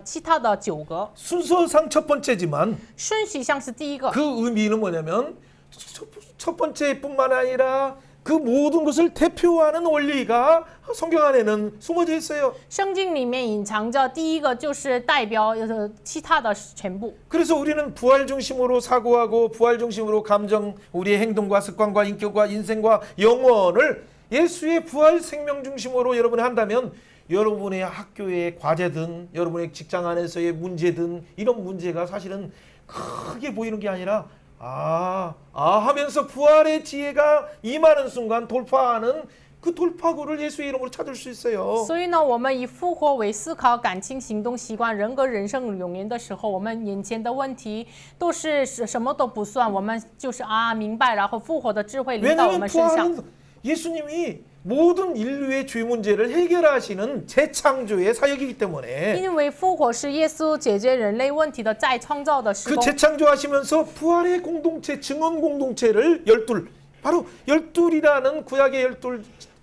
其他的9个， 순서상 첫 번째지만 顺序像是第一个。 그 의미는 뭐냐면 첫 번째뿐만 아니라 그 모든 것을 대표하는 원리가 성경 안에는 숨어져 있어요. 圣经里面隐藏着第一个就是代表其他的全部。 그래서 우리는 부활 중심으로 사고하고 부활 중심으로 감정, 우리의 행동과 습관과 인격과 인생과 영혼을 예수의 부활 생명 중심으로 여러분이 한다면 여러분의 학교의 과제든 여러분의 직장 안에서의 문제든 이런 문제가 사실은 크게 보이는 게 아니라 하면서 부활의 지혜가 임하는 순간 돌파하는 그 돌파구를 예수의 이름으로 찾을 수 있어요. 所以呢，我们以复活为思考、感情、行动习惯、人格、人生永远的时候，我们眼前的问题都是什么都不算，我们就是明白，然后复活的智慧临到我 왜냐하면 们身上。 부활은 예수님이 모든 인류의 죄 문제를 해결하시는 재창조의 사역이기 때문에 因为复活是耶稣解决人类问题的再创造的施 그 工。 재창조하시면서 부활의 공동체, 증언 공동체를 바로 12이라는 구약의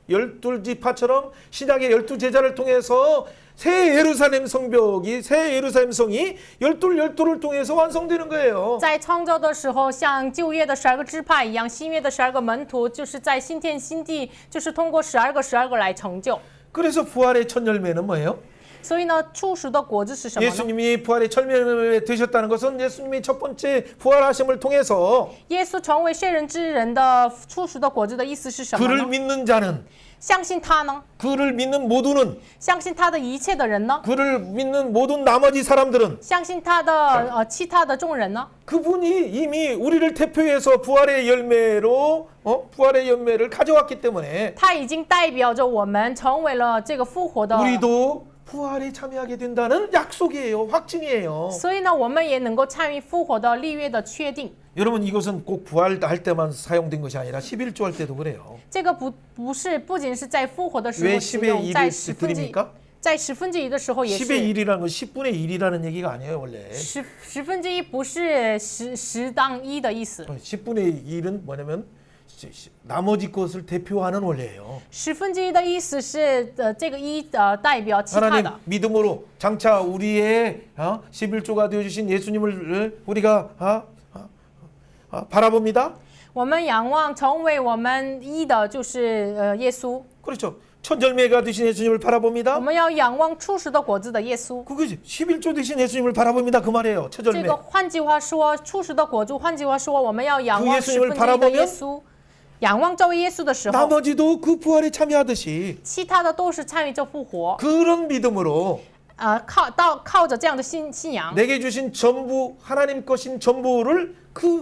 12지파처럼 신약의 12제자를 통해서 새 예루살렘 성벽이 새 예루살렘 성이 12를 통해서 완성되는 거예요. 在创造的时候，像旧约的12个支派一样，新约的12个门徒，就是在新天新地，就是通过12个来成就。 그래서 부활의 첫 열매는 뭐예요? 所以呢，初熟的果子是什么呢？ 예수님이 부활의 첫 열매를 드셨다는 것은 예수님이 첫 번째 부활하심을 통해서 耶稣成为血人之人的初熟的果子的意思是什么 그를 呢？ 믿는 자는 相信他呢？ 그를 믿는 모두는 相信他的一切的人呢？ 그를 믿는 모든 나머지 사람들은 相信他的其他的众人呢？ 그분이 이미 우리를 대표해서 부활의 열매를 가져왔기 때문에 他已经代表着我们成为了这个复活的。 우리도 부활에 참여하게 된다는 약속이에요. 확증이에요. 所以呢，我们也能够参与复活的立约的确定。 여러분 이것은 꼭 bu활할 때만 사용된 것이 아니라 11조 할 때도 그래요. 这个不仅是在复活的时 왜 候使 10의 用，在 1을 드립니까? 1/10的时候也 10의 是。 1이라는 건 10분의 1이라는 얘기가 아니에요 원래. 1/10不是十当一的意思。 10분의 1은 뭐냐면 나머지 것을 대표하는 원리예요. 1/10的意思是这个一代表其他 하나님 的。 믿음으로 장차 우리의 11조가 되어주신 예수님을 우리가 바라봅니다. 我们仰望成为我们一的就是耶稣。 그렇죠. 첫 열매가 되신 예수님을 我 바라봅니다. 们要仰望初熟的果子的耶稣。 그거지. 11조 되신 예수님을 바라봅니다. 그 말이에요. 첫 这 열매. 个换句话说，初熟的果子，换句话说，我们要仰 그 望 예수님을 1/10的耶 바라보면 稣。仰望这位耶稣的时候， 나머지도 그 부활에 참여하듯이 其他的都是参与这复活。 그런 믿음으로 靠着这样的信仰， 내게 주신 전부 하나님 것인 전부를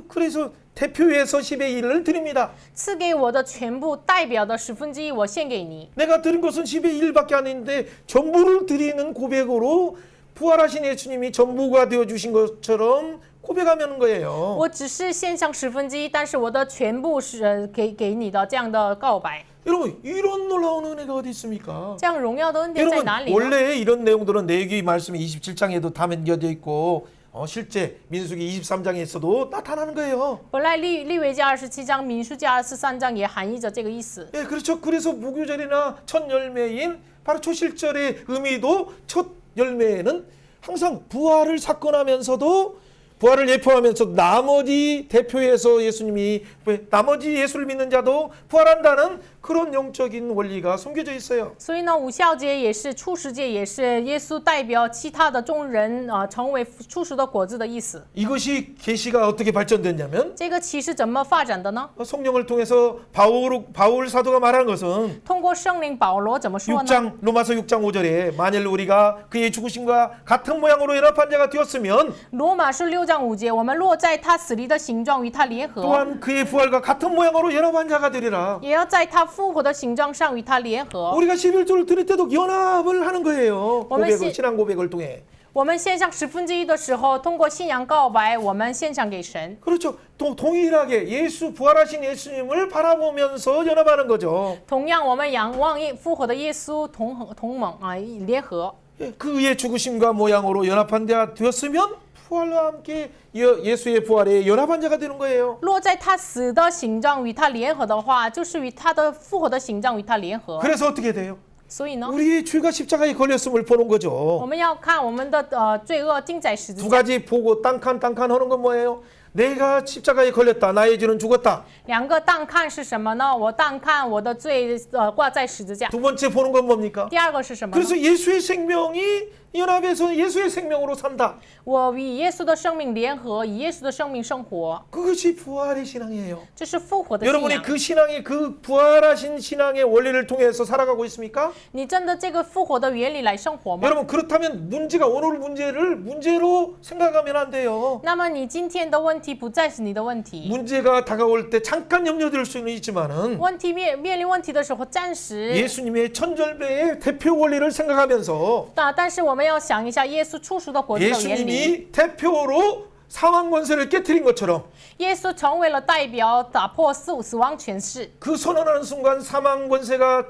그래서 대표해서 10의 1을 드립니다. 赐给我的全部代表的1/10，我献给你。 내가 드린 것은 10의 1밖에 안 했는데 전부를 드리는 고백으로 부활하신 예수님이 전부가 되어 주신 것처럼 고백하면 거예요. 我只是献上1/10，但是我的全部是给你的这样的告白。 여러분 이런 놀라운 은혜가 어디 있습니까? 这样荣耀的恩典在 여러분 哪里呢？ 원래 이런 내용들은 레위기 말씀 27장에도 다 담겨져 있고 실제 민수기 23장에서도 나타나는 거예요. 本来利未记27章、民数记23章也含义着这个意思。 예, 그렇죠. 그래서 무교절이나 첫 열매인 바로 초실절의 의미도 첫 열매에는 항상 부활을 사건하면서도 부활을 예표하면서 나머지 대표해서 예수님이 나머지 예수를 믿는 자도 부활한다는 그런 영적인 원리가 숨겨져 있어요. 所以呢，五孝节也是初十节，也是耶稣代表其他的众人成为初熟的果子的意思。 이것이 계시가 어떻게 발전됐냐면 这个启示怎么发展的呢？ 성령을 통해서 바울 사도가 말하는 것은 通过圣灵保罗怎么说呢？ 6장 로마서 6장 5절에 만일 우리가 그의 죽으심과 같은 모양으로 연합한 자가 되었으면 罗马书6章5节，我们落在他死里的形状与他联合， 또한 그의 부활과 같은 모양으로 연합한 자가 되리라. 也要在他复活的形状上与他联合。 우리가 11조를 드릴 때도 연합을 하는 거예요. 고백을, 신앙 고백을 통해. 我们献上1/10的时候，通过信仰告白，我们献上给神。 그렇죠. 동일하게 예수 부활하신 예수님을 바라보면서 연합하는 거죠. 同样，我们仰望复活的耶稣同盟联合。 그의 죽으심과 모양으로 연합한 자가 되었으면 부활과 함께 예수의 부활에 연합한 자가 되는 거예요. 落在他死的形状与他联合的话，就是与他的复活的形状与他联合。 그래서 어떻게 돼요? 所以呢， 우리의 죄가 십자가에 걸렸음을 보는 我 거죠. 们要看我们的罪恶钉在十字 두 架。 가지 보고 땅칸 하는 건 뭐예요? 내가 십자가에 걸렸다. 나의 죄는 죽었다. 两个当看是什么呢？我当看我的罪挂在十字架。 두 번째 보는 건 뭡니까? 第二个是什么呢？ 그래서 예수의 생명이 연합해서 예수의 생명으로 산다. 我与耶稣的生命联合，以耶稣的生命生活， 그것이 부활의 신앙이에요. 这是复活的信 여러분이 仰。 그 신앙의 그 부활하신 신앙의 원리를 통해서 살아가고 있습니까? 你真的这个复活的原理来生活吗？ 여러분 그렇다면 문제가 오늘 문제를 문제로 생각하면 안 돼요. 那么你今天的问题不再是你的问题， 문제가 다가올 때 잠깐 염려될 수는 있지만은 问题面临问题的时候暂时。 예수님의 천절배의 대표 원리를 생각하면서 但是我们要想一下耶稣出赎的国度的原理。 예수님이 대표로 사망 권세를 깨뜨린 것처럼 耶稣成为了代表，打破死亡权势， 그 선언하는 순간 사망 권세가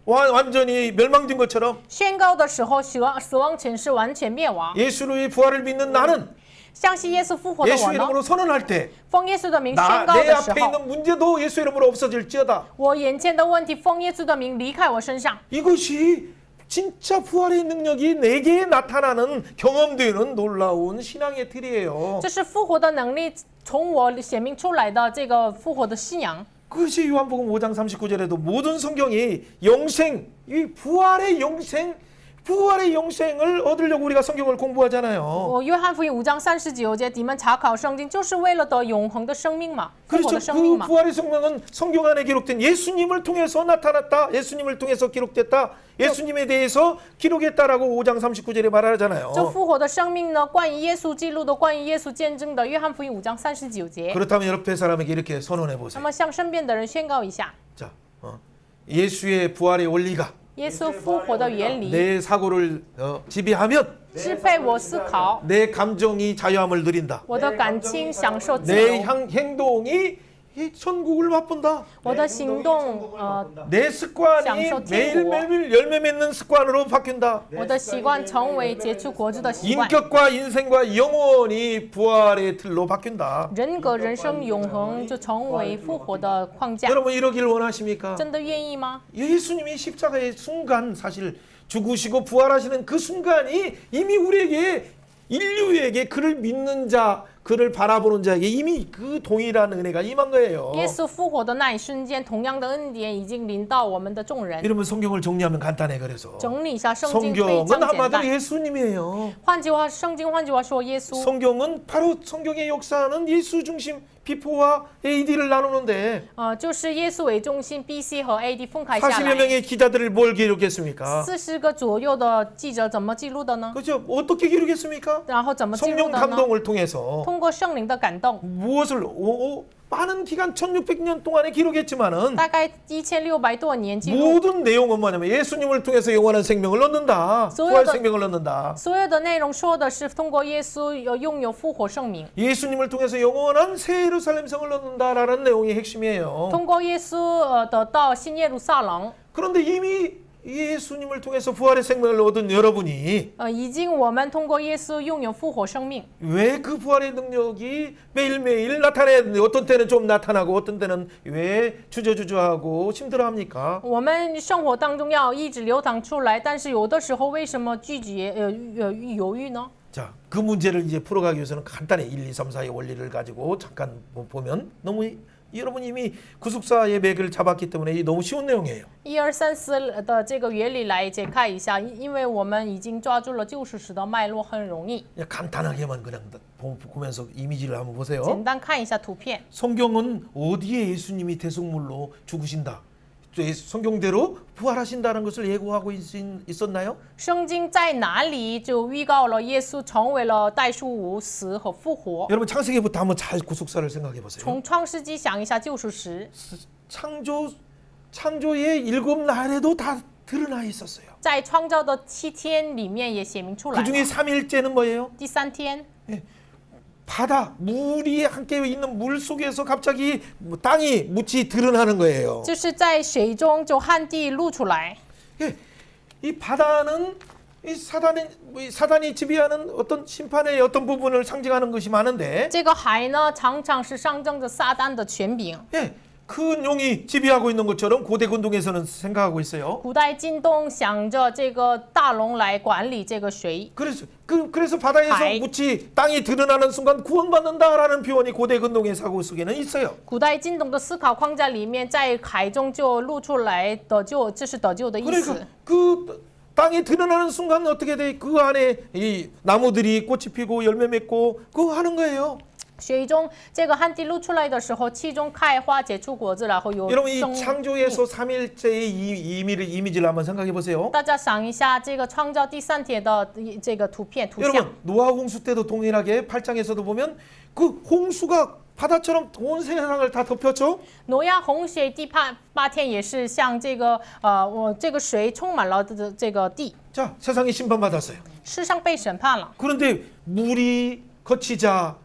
완전히 멸망된 것처럼 宣告的时候死亡权势完全灭亡。 예수의 부활을 믿는 나는 相信耶稣复活的 예수 我呢， 이름으로 선언할 때 奉耶稣的名宣 나 告 내 的时 앞에 候， 있는 문제도 예수 이름으로 없어질지어다. 我眼前的问题奉耶稣的名离开我身上。 이것이 진짜 부활의 능력이 내게 나타나는 경험되는 놀라운 신앙의 틀이에요. 这是复活的能力从我显明出来的这个复活的信仰。 그것이 요한복음 5장 39절에도 모든 성경이 영생, 이 부활의 영생을 얻으려고 우리가 성경을 공부하잖아요. 约翰福音5章39节，你们查考圣经就是为了得永恒的生命嘛，复活 그렇죠. 的生命 그 嘛。 부활의 성명은 성경 안에 기록된 예수님을 통해서 나타났다. 예수님을 통해서 기록됐다. 예수님에 대해서 기록했다라고 5장 39절에 这 말하잖아요. 复活的生命呢，关于耶稣记录的，关于耶稣见证的，约翰福音5章39节。 그렇다면 옆에 사람에게 이렇게 선언해 那 보세요. 么向身边的人宣告一下， 자, 예수의 부활의 원리가 耶稣复活的原理 내 사고를 지배하면 支配我思考， 내 감정이 자유함을 누린다. 我的感情享受自 내 由， 행동이 이 천국을 맛본다. 我的行动내 습관이享受 매일매일 열매 맺는 습관으로 바뀐다. 我的习惯成为结出果子的习惯， 인격과 인생과 영원히 부활의 틀로 바뀐다. 人格、人生、永恒就成为复活的框架。 여러분 이러길 원하십니까? 真的愿意吗？ 예수님이 십자가의 순간 사실 죽으시고 부활하시는 그 순간이 이미 우리에게 인류에게 그를 믿는 자, 그를 바라보는 자에게 이미 그 동일한 은혜가 임한 거예요. 耶稣复活的那一瞬间，同样的恩典已经临到我们的众人。 이러면 성경을 정리하면 간단해 그래서 整理一下圣经非 성경은 常简 한마디로 单。 예수님이에요. 换句话，圣经换句话说，耶稣 성경은 바로 성경의 역사는 예수 중심 Before AD를 나누는데 就是耶稣为中心 ，BC 和 AD 分开下 40여 来。 명의 기자들을 뭘 기록했습니까? 40个左右的记者怎么记录的呢？ 그죠? 어떻게 기록했습니까? 然后怎么记录 성령 的呢？ 감동을 통해서 通过圣灵的感动， 무엇을 많은 기간 1600년 동안에 기록했지만은 大概1600多年记录。 모든 내용은 뭐냐면 예수님을 통해서 영원한 생명을 얻는다. 부활 생명을 얻는다. 所有的内容说的是通过耶稣拥有复活圣名， 예수님을 통해서 영원한 새 예루살렘 성을 얻는다라는 내용이 핵심이에요. 通过耶稣得到新耶路撒冷。 그런데 이미 예수님을 통해서 부활의 생명을 얻은 여러분이 已经我们通过耶稣拥有复活生命。 왜 그 부활의 능력이 매일매일 나타내야 되는데 어떤 때는 좀 나타나고 어떤 때는 왜 주저주저하고 힘들어합니까? 我们生活当中要一直流淌出来，但是有的时候为什么拒绝犹豫呢？ 자, 그 문제를 이제 풀어가기 위해서는 간단히 1, 2, 3, 4의 원리를 가지고 잠깐 보면 너무 여러분 이미 구속사의 맥을 잡았기 때문에 너무 쉬운 내용이에요. 1、2、3、4的这个原理来解开一下，因为我们已经抓住了救赎史的脉络，很容易。 그냥 간단하게만 그냥 보면서 이미지를 한번 보세요. 简单看一下图片， 성경은 어디에 예수님이 대속물로 죽으신다. 성경대로 부활하신다는 것을 예고하고 있었나요? 圣经在哪里就预告了耶稣成为了代赎物、死和复活。 여러분 창세기부터 한번 잘 구속사를 생각해 보세요. 从创世纪想一下救赎史， 창조의 7날에도 다 드러나 있었어요. 在创造的7天里面也写明出来 그 중에 了。 3일째는 뭐예요? 第3天， 바다, 물이 함께 있는 물 속에서 갑자기 땅이 묻이 드러나는 거예요. 就是在水中就旱地露出来。 이 바다는 이 사단이 지배하는 어떤 심판의 어떤 부분을 상징하는 것이 많은데, 这个海呢，常常是象征着撒旦的权柄。 예, 큰 용이 지배하고 있는 것처럼 고대 근동에서는 생각하고 있어요. 古代近东想着这个大龙来管理这个水， 그래서 바다에서 하이. 무치 땅이 드러나는 순간 구원받는다라는 표현이 고대 근동의 사고 속에는 있어요. 古代近东的思考框架里面，在海中就露出来得救，这是得救的意思。 그러니까 그 땅이 드러나는 순간 어떻게 돼? 그 안에 이 나무들이 꽃이 피고 열매 맺고 그거 하는 거예요. 水中这个旱地露出来的时候，其中开花结出果子，然后有 여러분 이 生 창조에서 삼일째의 이 이미지를 한번 생각해 보세요. 大家想一下，这个创造第三天的这个图片图像， 여러분 노아 홍수 때도 동일하게 8장에서도 보면 그 홍수가 바다처럼 온 세상을 다 덮였죠. 挪亚洪水第八天也是像这个这个水充满了这个地， 자, 세상이 심판받았어요. 世上被审判了。 그런데 물이 거치자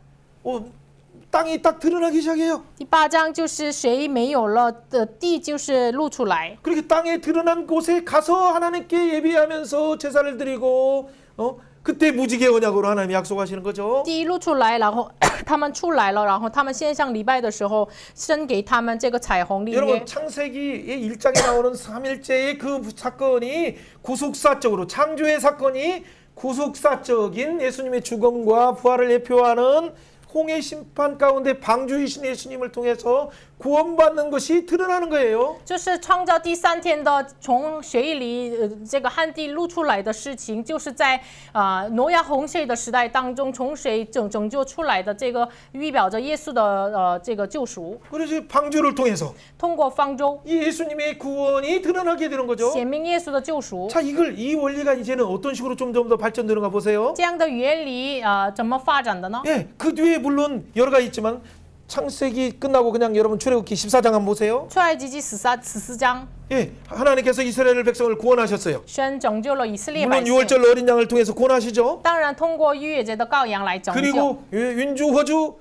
땅이 딱 드러나기 시작해요. 第八章就是水没有了的地就是露出来， 그렇게 땅에 드러난 곳에 가서 하나님께 예배하면서 제사를 드리고 그때 무지개 언약으로 하나님이 약속하시는 거죠. 地露出来，然后他们出来了，然后他们献上礼拜的时候，生给他们这个彩虹立约 여러분 。 창세기의 1장에 나오는 3일째의 그 사건이 구속사적으로 창조의 사건이 구속사적인 예수님의 죽음과 부활을 대표하는 홍해 심판 가운데 방주이신 예수님을 통해서 구원받는 것이 드러나는 거예요. 就是创造第三天的从水里这个旱地露出来的事情，就是在挪亚洪水的时代当中，从水拯救出来的这个预表着耶稣的这个救赎， 그래서 방주를 통해서 通过方舟 이 예수님의 구원이 드러나게 되는 거죠. 显明耶稣的救赎。 자, 이 원리가 이제는 어떤 식으로 좀 더 발전되는가 보세요. 这样的原理怎么发展的呢？ 예, 그 뒤에 물론 여러 가지 있지만 창세기 끝나고 그냥 여러분 출애굽기 14장 한번 보세요. 出埃及记14章， 예, 하나님께서 이스라엘 백성을 구원하셨어요. 神拯救了以色列百 물론 姓， 유월절 어린 양을 통해서 구원하시죠. 当然通过逾越节的羔羊来拯救。 그리고 윤주 허주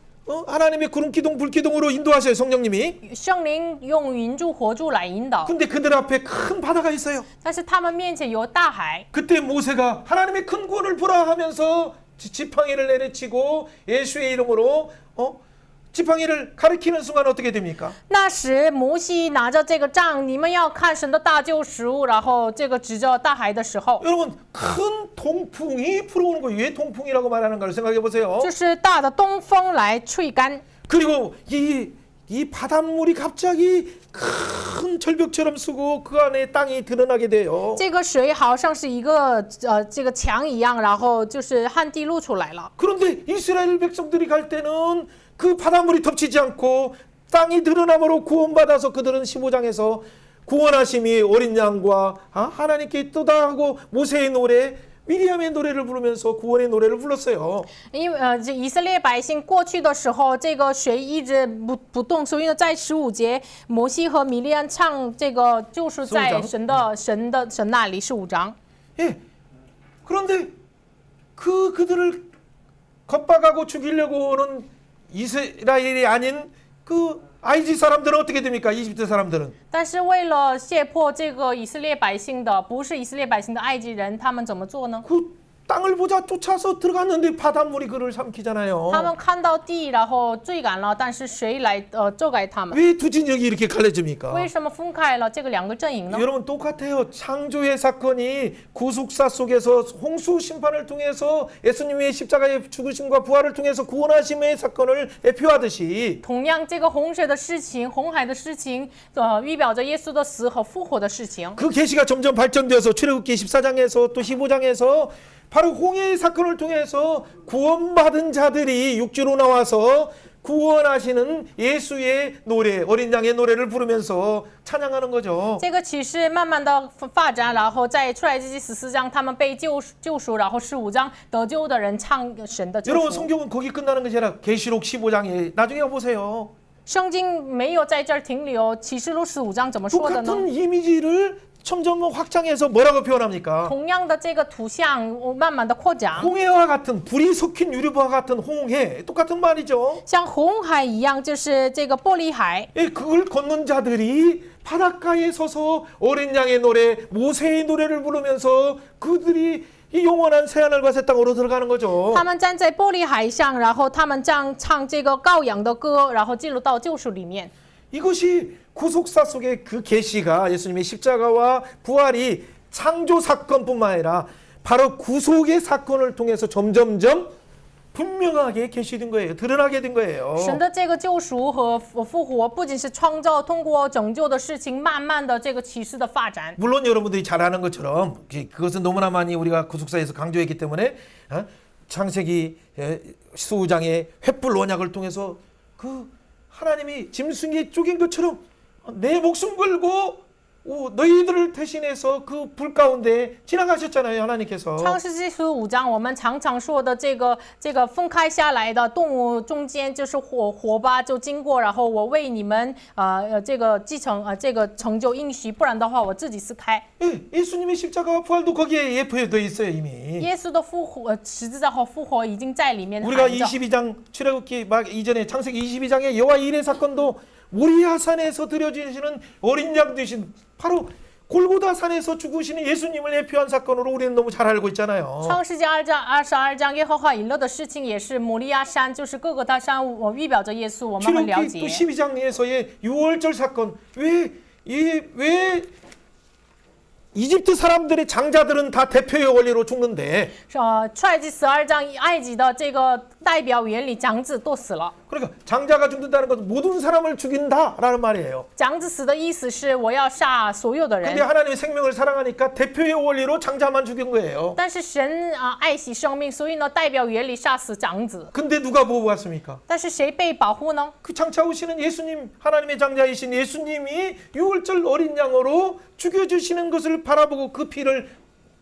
하나님의 구름 기둥 불 기둥으로 인도하셔요, 성령님이. 圣灵用云柱火柱来引导， 근데 그들 앞에 큰 바다가 있어요. 但是他们面前有大海。 그때 모세가 하나님의 큰 구원을 보라 하면서 지팡이를 내리치고 예수의 이름으로 지팡이를 가리키는 순간 어떻게 됩니까? 那时摩西拿着这个杖，你们要看神的大救赎，然后这个指着大海的时候， 여러분 큰 동풍이 불어오는 거예요. 왜 동풍이라고 말하는가를 생각해 보세요. 就是大的东风来吹干， 그리고 이 바닷물이 갑자기 큰 절벽처럼 쓰고 그 안에 땅이 드러나게 돼요. 这个水好像是一个这个墙一样，然后就是旱地露出来了。 그런데 이스라엘 백성들이 갈 때는 그 바닷물이 덮치지 않고 땅이 드러남으로 구원받아서 그들은 15장에서 구원하심이 어린 양과 하나님께 또다 하고 모세의 노래 미리암의 노래를 부르면서 구원의 노래를 불렀어요. 因为这以色列百姓过去的时候，这个水一直不动，所以呢，在15节，摩西和米利安唱这个就是在神那里15章。 예. 그런데 그들을 겁박하고 죽이려고 오는 이스라엘이 아닌 그 아이지 사람들은 어떻게 됩니까? 이집트 사람들은 但是为了胁迫这个以色列百姓的，不是以色列百姓的埃及人，他们怎么做呢？ 그 땅을 보자 쫓아서 들어갔는데 바닷물이 그를 삼키잖아요. 他们看到地，然后追赶了，但是谁来遮盖他们？ 왜 두 진영이 이렇게 갈라집니까? 为什么分开了这个两个阵营呢？ 여러분 똑같아요. 창조의 사건이 구속사 속에서 홍수 심판을 통해서 예수님의 십자가의 죽으심과 부활을 통해서 구원하심의 사건을 대표하듯이 同样，这个洪水的事情、红海的事情，预表着耶稣的死和复活的事情。 그 계시가 점점 발전되어서 출애굽기 14장에서 또 15장에서 바로 홍해의 사건을 통해서 구원받은 자들이 육지로 나와서 구원하시는 예수의 노래, 어린 양의 노래를 부르면서 찬양하는 거죠. 这个启示慢慢的发展，然后在出埃及记14章，他们被救赎，然后15章得救的人唱神的救 여러분 赎。 성경은 거기 끝나는 것이 아니라 계시록 15장에 나중에 보세요. 圣经没有在这儿停留，启示录15章怎么说的呢？ 똑같은 이미지를 점점 확장해서 뭐라고 표현합니까? 同样的这个图像慢慢的扩展， 홍해와 같은 불이 섞인 유리와 같은 홍해 똑같은 말이죠. 像红海一样，就是这个玻璃海。 예, 그걸 걷는 자들이 바닷가에 서서 어린 양의 노래, 모세의 노래를 부르면서 그들이 이 영원한 새하늘과 새 땅으로 들어가는 거죠. 他们站在玻璃海上，然后他们这样唱这个羔羊的歌，然后进入到救赎里面。 이것이 구속사 속의 그 계시가 예수님의 십자가와 부활이 창조 사건뿐만 아니라 바로 구속의 사건을 통해서 점점점 분명하게 계시된 거예요. 드러나게 된 거예요. 神的这个救赎和复活，不仅是创造，通过拯救的事情，慢慢的这个启示的发展。 물론 여러분들이 잘 아는 것처럼 그것은 너무나 많이 우리가 구속사에서 강조했기 때문에 창세기 15장의 횃불 언약을 통해서 그 하나님이 짐승이 쪼갠 것처럼 내 목숨 걸고 너희들을 대신해서 그 불 가운데 지나가셨잖아요. 하나님께서. 创世纪15章，我们常常说的这个分开下来的动物中间就是火把就经过，然后我为你们这个继承这个成就应许，不然的话我自己撕开。 예, 예수님의 십자가와 부활도 거기에 예표되어 있어요 이미. 耶稣的复活、十字架和复活已经在里面 우리가 含着。 22장 출애굽기 막 이전에 창세기 22장의 여호와 일의 사건도 모리아 산에서 드려지시는 어린 양 되신 바로 골고다 산에서 죽으시는 예수님을 예표한 사건으로 우리는 너무 잘 알고 있잖아요. 创世纪2章22章，耶和华以勒的事情也是摩利亚山，就是各个大山，我预表着耶稣，我们很了 출애굽기 또 解。 12장에서의 유월절 사건 왜 이집트 사람들의 장자들은 다 대표의 원리로 죽는데 出埃及12章，埃及的这个代表原理，长子都死了。 그러니까 장자가 죽는다는 것은 모든 사람을 죽인다라는 말이에요. 长子死的意思是我要杀所有的 근데 人， 하나님의 생명을 사랑하니까 대표의 원리로 장자만 죽인 거예요. 但是神爱惜生命，所以呢代表原理杀死长子。 근데 누가 보호받습니까? 但是谁被保护呢？ 그 장차 오시는 예수님, 하나님의 장자이신 예수님이 유월절 어린 양으로 죽여주시는 것을 바라보고 그 피를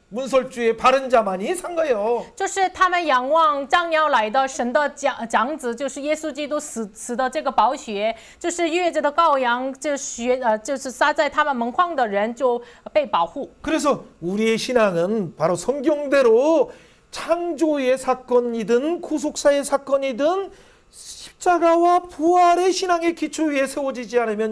문설주에 바른 자만이 산 거예요. 就是他们仰望将要来的神的长子，就是耶稣基督死的这个宝血，就是越着的羔羊，就是撒在他们门框的人就被保护。 그래서 우리의 신앙은 바로 성경대로 창조의 사건이든 구속사의 사건이든 십자가와 부활의 신앙의 기초 위에 세워지지 않으면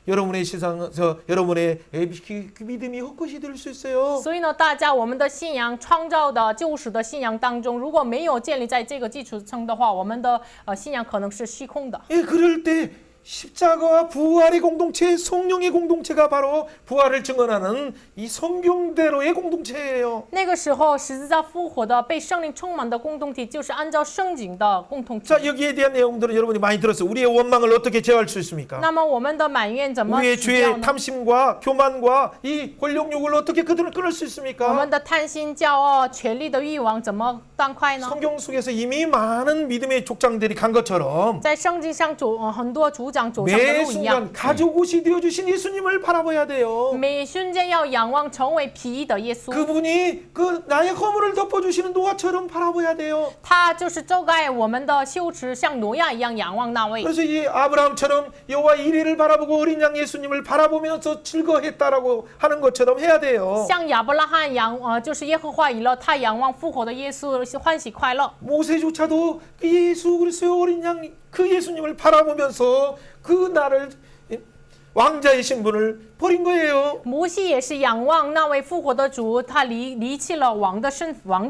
여러분의 시상에서 여러분의 그 믿음이 헛것이 될 수 있어요. 所以呢，大家我们的信仰创造的救赎的信仰当中，如果没有建立在这个基础上的话，我们的信仰可能是虚空的。 예, 그럴 때 십자가와 부활의 공동체, 성령의 공동체가 바로 부활을 증언하는 이 성경대로의 공동체예요. 那个时候，十字架复活的被圣灵充满的共同体，就是按照圣经的共同体。 자, 여기에 대한 내용들은 여러분이 많이 들었어요. 우리의 원망을 어떻게 제어할 수 있습니까? 那么我们的埋怨怎么 우리의 洗掉 죄의 呢？ 탐심과 교만과 이 권력욕을 어떻게 그들을 끊을 수 我 있습니까? 们的贪心、骄傲、权力的欲望怎么断开呢？ 성경 속에서 이미 많은 믿음의 족장들이 간 것처럼 在圣经上很多主讲走上的 매 路一样， 순간 가족옷이 되어주신 예수님을 바라봐야 돼요. 每瞬间要仰望成为皮衣的耶稣， 그분이 그 나의 허물을 덮어주시는 노아처럼 바라봐야 돼요. 他就是遮盖我们的羞耻，像挪亚一样仰望那位。 그래서 이 아브라함처럼 여호와 이레를 바라보고 어린 양 예수님을 바라보면서 즐거워했다라고 하는 것처럼 해야 돼요. 像亚伯拉罕就是耶和华以勒，他仰望复活的耶稣，欢喜快乐。 모세조차도 그 예수 그리스도의 어린 양 그 예수님을 바라보면서 그 나를 왕자의 신분을 버린 거예요. 摩西也是仰望那位复活的主，他离弃了王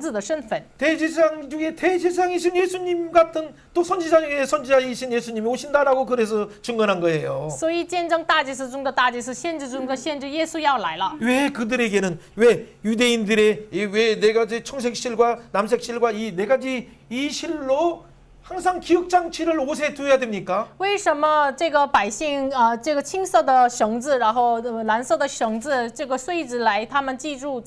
子的身份。 대제사장 중에 대제사장이신 예수님 같은 또 선지자 중에 선지자이신 예수님이 오신다라고 그래서 증언한 거예요. 所以见证大祭司中的大祭司，先知中的先知，耶稣要来了。 왜 그들에게는 왜 유대인들의 왜 네 가지 청색실과 남색실과 이 네 가지 이 실로 항상 기억 장치를 옷에 두어야 됩니까? 为什么这个百姓这个青色的绳子，然后蓝色的绳子，这个穗子来，他们记住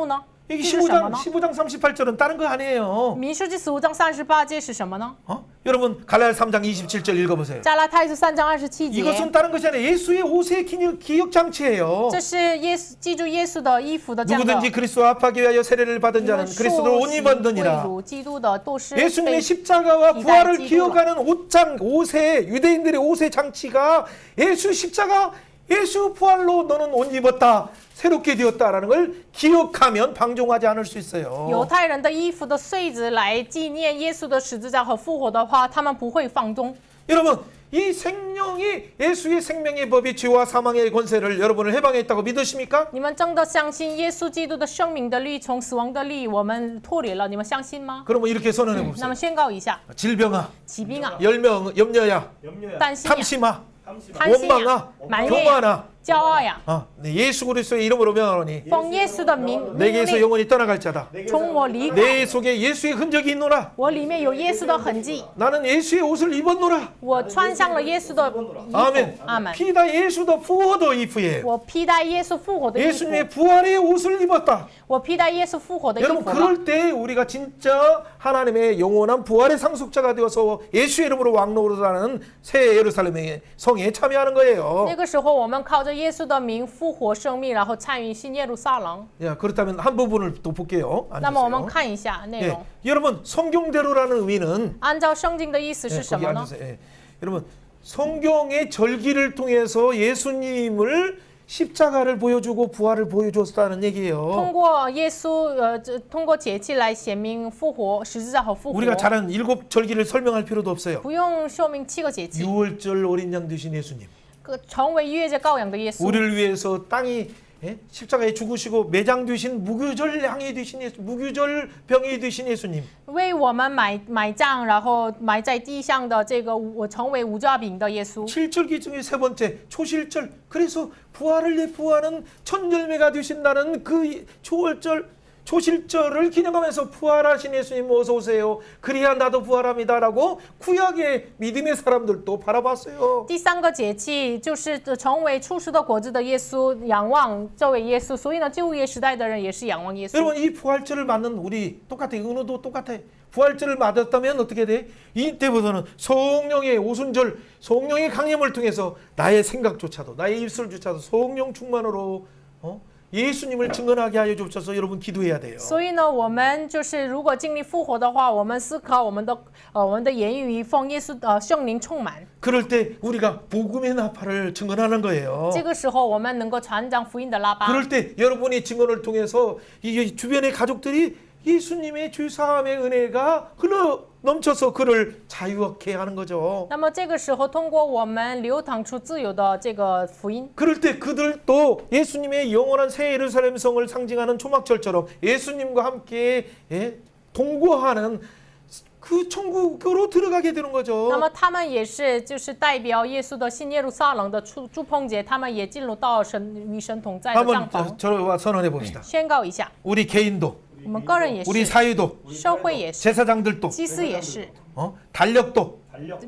呢？ 여기 这是什么 15장 呢？ 15장 38절은 다른 거 아니에요. 民数记15章38节是什么呢？ 여러분 갈라디아 3장 27절 읽어보세요. 加拉太书3章27节， 이것은 다른 것이 아니라 예수의 옷의 기억 장치예요. 这是记住耶稣的衣服的这样的。 누구든지 그리스도와 합하기 위하여 세례를 받은 자는 그리스도를 옷 입었느니라. 基督的都是 예수님의 被 십자가와 替代 부활을 基督了。 기억하는 옷의 유대인들의 옷의 장치가 예수 십자가 예수 부활로 너는 옷 입었다. 새롭게 되었다라는 걸 기억하면 방종하지 않을 수 犹 있어요. 太人的衣服的穗子来纪念耶稣的十字架和复活的话，他们不会放纵。 여러분 이 생명이 예수의 생명의 법이 죄와 사망의 권세를 여러분을 해방했다고 믿으십니까? 你们真的相信耶稣基督的生命的律从死亡的律我们脱离了？你们相信吗？ 그러면 이렇게 선언해 那 봅시다. 么宣告一下， 질병아, 疾病啊， 열명, 염려야, 担心呀， 탐심아, 贪心呀 원망아, ，埋怨呀， 교만아. 骄傲呀， 네, 예수 그리스도의 이름으로 명하노니 奉耶稣的名 내게서 命令， 영원히 떠나갈 자다. 从我离开， 내 속에 예수의 흔적이 있노라. 我里面有耶稣的痕迹， 나는 예수의 옷을 입었노라. 我穿上了耶稣的衣服。 아멘. 阿门。 피다 예수도 부어도 이프에 我披戴耶稣复活的衣服， 예수님의 부활의 옷을 입었다. 我披戴耶稣复活的衣 여러분 服了。 그럴 때 우리가 진짜 하나님의 영원한 부활의 상속자가 되어서 예수의 이름으로 왕노릇하는 새 예루살렘의 성에 참여하는 거예요. 那个时候，我们靠着耶稣的名复活生命，然后参与新耶路撒冷。 야, 그렇다면 한 부분을 또 볼게요. 那么我们 앉으세요. 看一下内 예, 容。 여러분 성경대로라는 의미는 按照圣经的意思 예, 是什 거기 么呢？ 앉으세요. 예. 여러분 성경의 절기를 통해서 예수님을 십자가를 보여주고 부활을 보여줬다는 얘기예요. 通过耶稣，通过节气来显明复活、十字架和复活。 우리가 잘 아는 일곱 절기를 설명할 필요도 없어요. 不用说明7个节气， 유월절 어린 양 되신 예수님. 成为逾越节羔羊的耶稣， 우리를 위해서 땅이 예? 십자가에 죽으시고 매장되신 무교절 양이 되신 예수, 무교절 병이 되신 예수님. 为我们买账，然后埋在地上的这个我成为无价饼的耶稣。 7절기 중에 세 번째 초실절. 그래서 부활을 예표하는 첫 열매가 되신다는 그 초월절 초실절을 기념하면서 부활하신 예수님 어서 오세요. 그래야 나도 부활합니다라고 구약의 믿음의 사람들도 바라봤어요. 第3个节气就是成为出世的果子的耶稣，仰望这位耶稣。所以呢，旧约时代的人也是仰望耶稣。 여러분 이 부활절을 맞는 우리 똑같아. 은호도 똑같아. 부활절을 맞았다면 어떻게 돼? 이때부터는 성령의 오순절, 성령의 강림을 통해서 나의 생각조차도, 나의 입술조차도 성령 충만으로 예수님을 증언하게 하여 주옵소서. 여러분 기도해야 돼요. 所以呢，我们就是如果经历复活的话，我们思考我们的言语奉耶稣的圣灵充满。 그럴 때 우리가 복음의 나팔을 증언하는 거예요. 这个时候，我们能够传讲福音的喇叭。 그럴 때 여러분이 증언을 통해서 이 주변의 가족들이 예수님의 죄사함의 은혜가 흘러 넘쳐서 그를 자유케 하는 거죠. 那么这个时候，通过我们流淌出自由的这个福音， 그럴 때 그들도 예수님의 영원한 새 예루살렘 성을 상징하는 초막절처럼 예수님과 함께 동거하는 그 천국으로 들어가게 되는 那 거죠. 么他们也是就是代表耶稣的新耶路撒冷的祝棚节，他们也进入到与神同在的帐 한번 篷。 저와 선언해 봅시다. 宣告一下， 우리 개인도 我们个人也 우리 是， 사회도 社会也是， 제사장들도 祭司也是， 달력도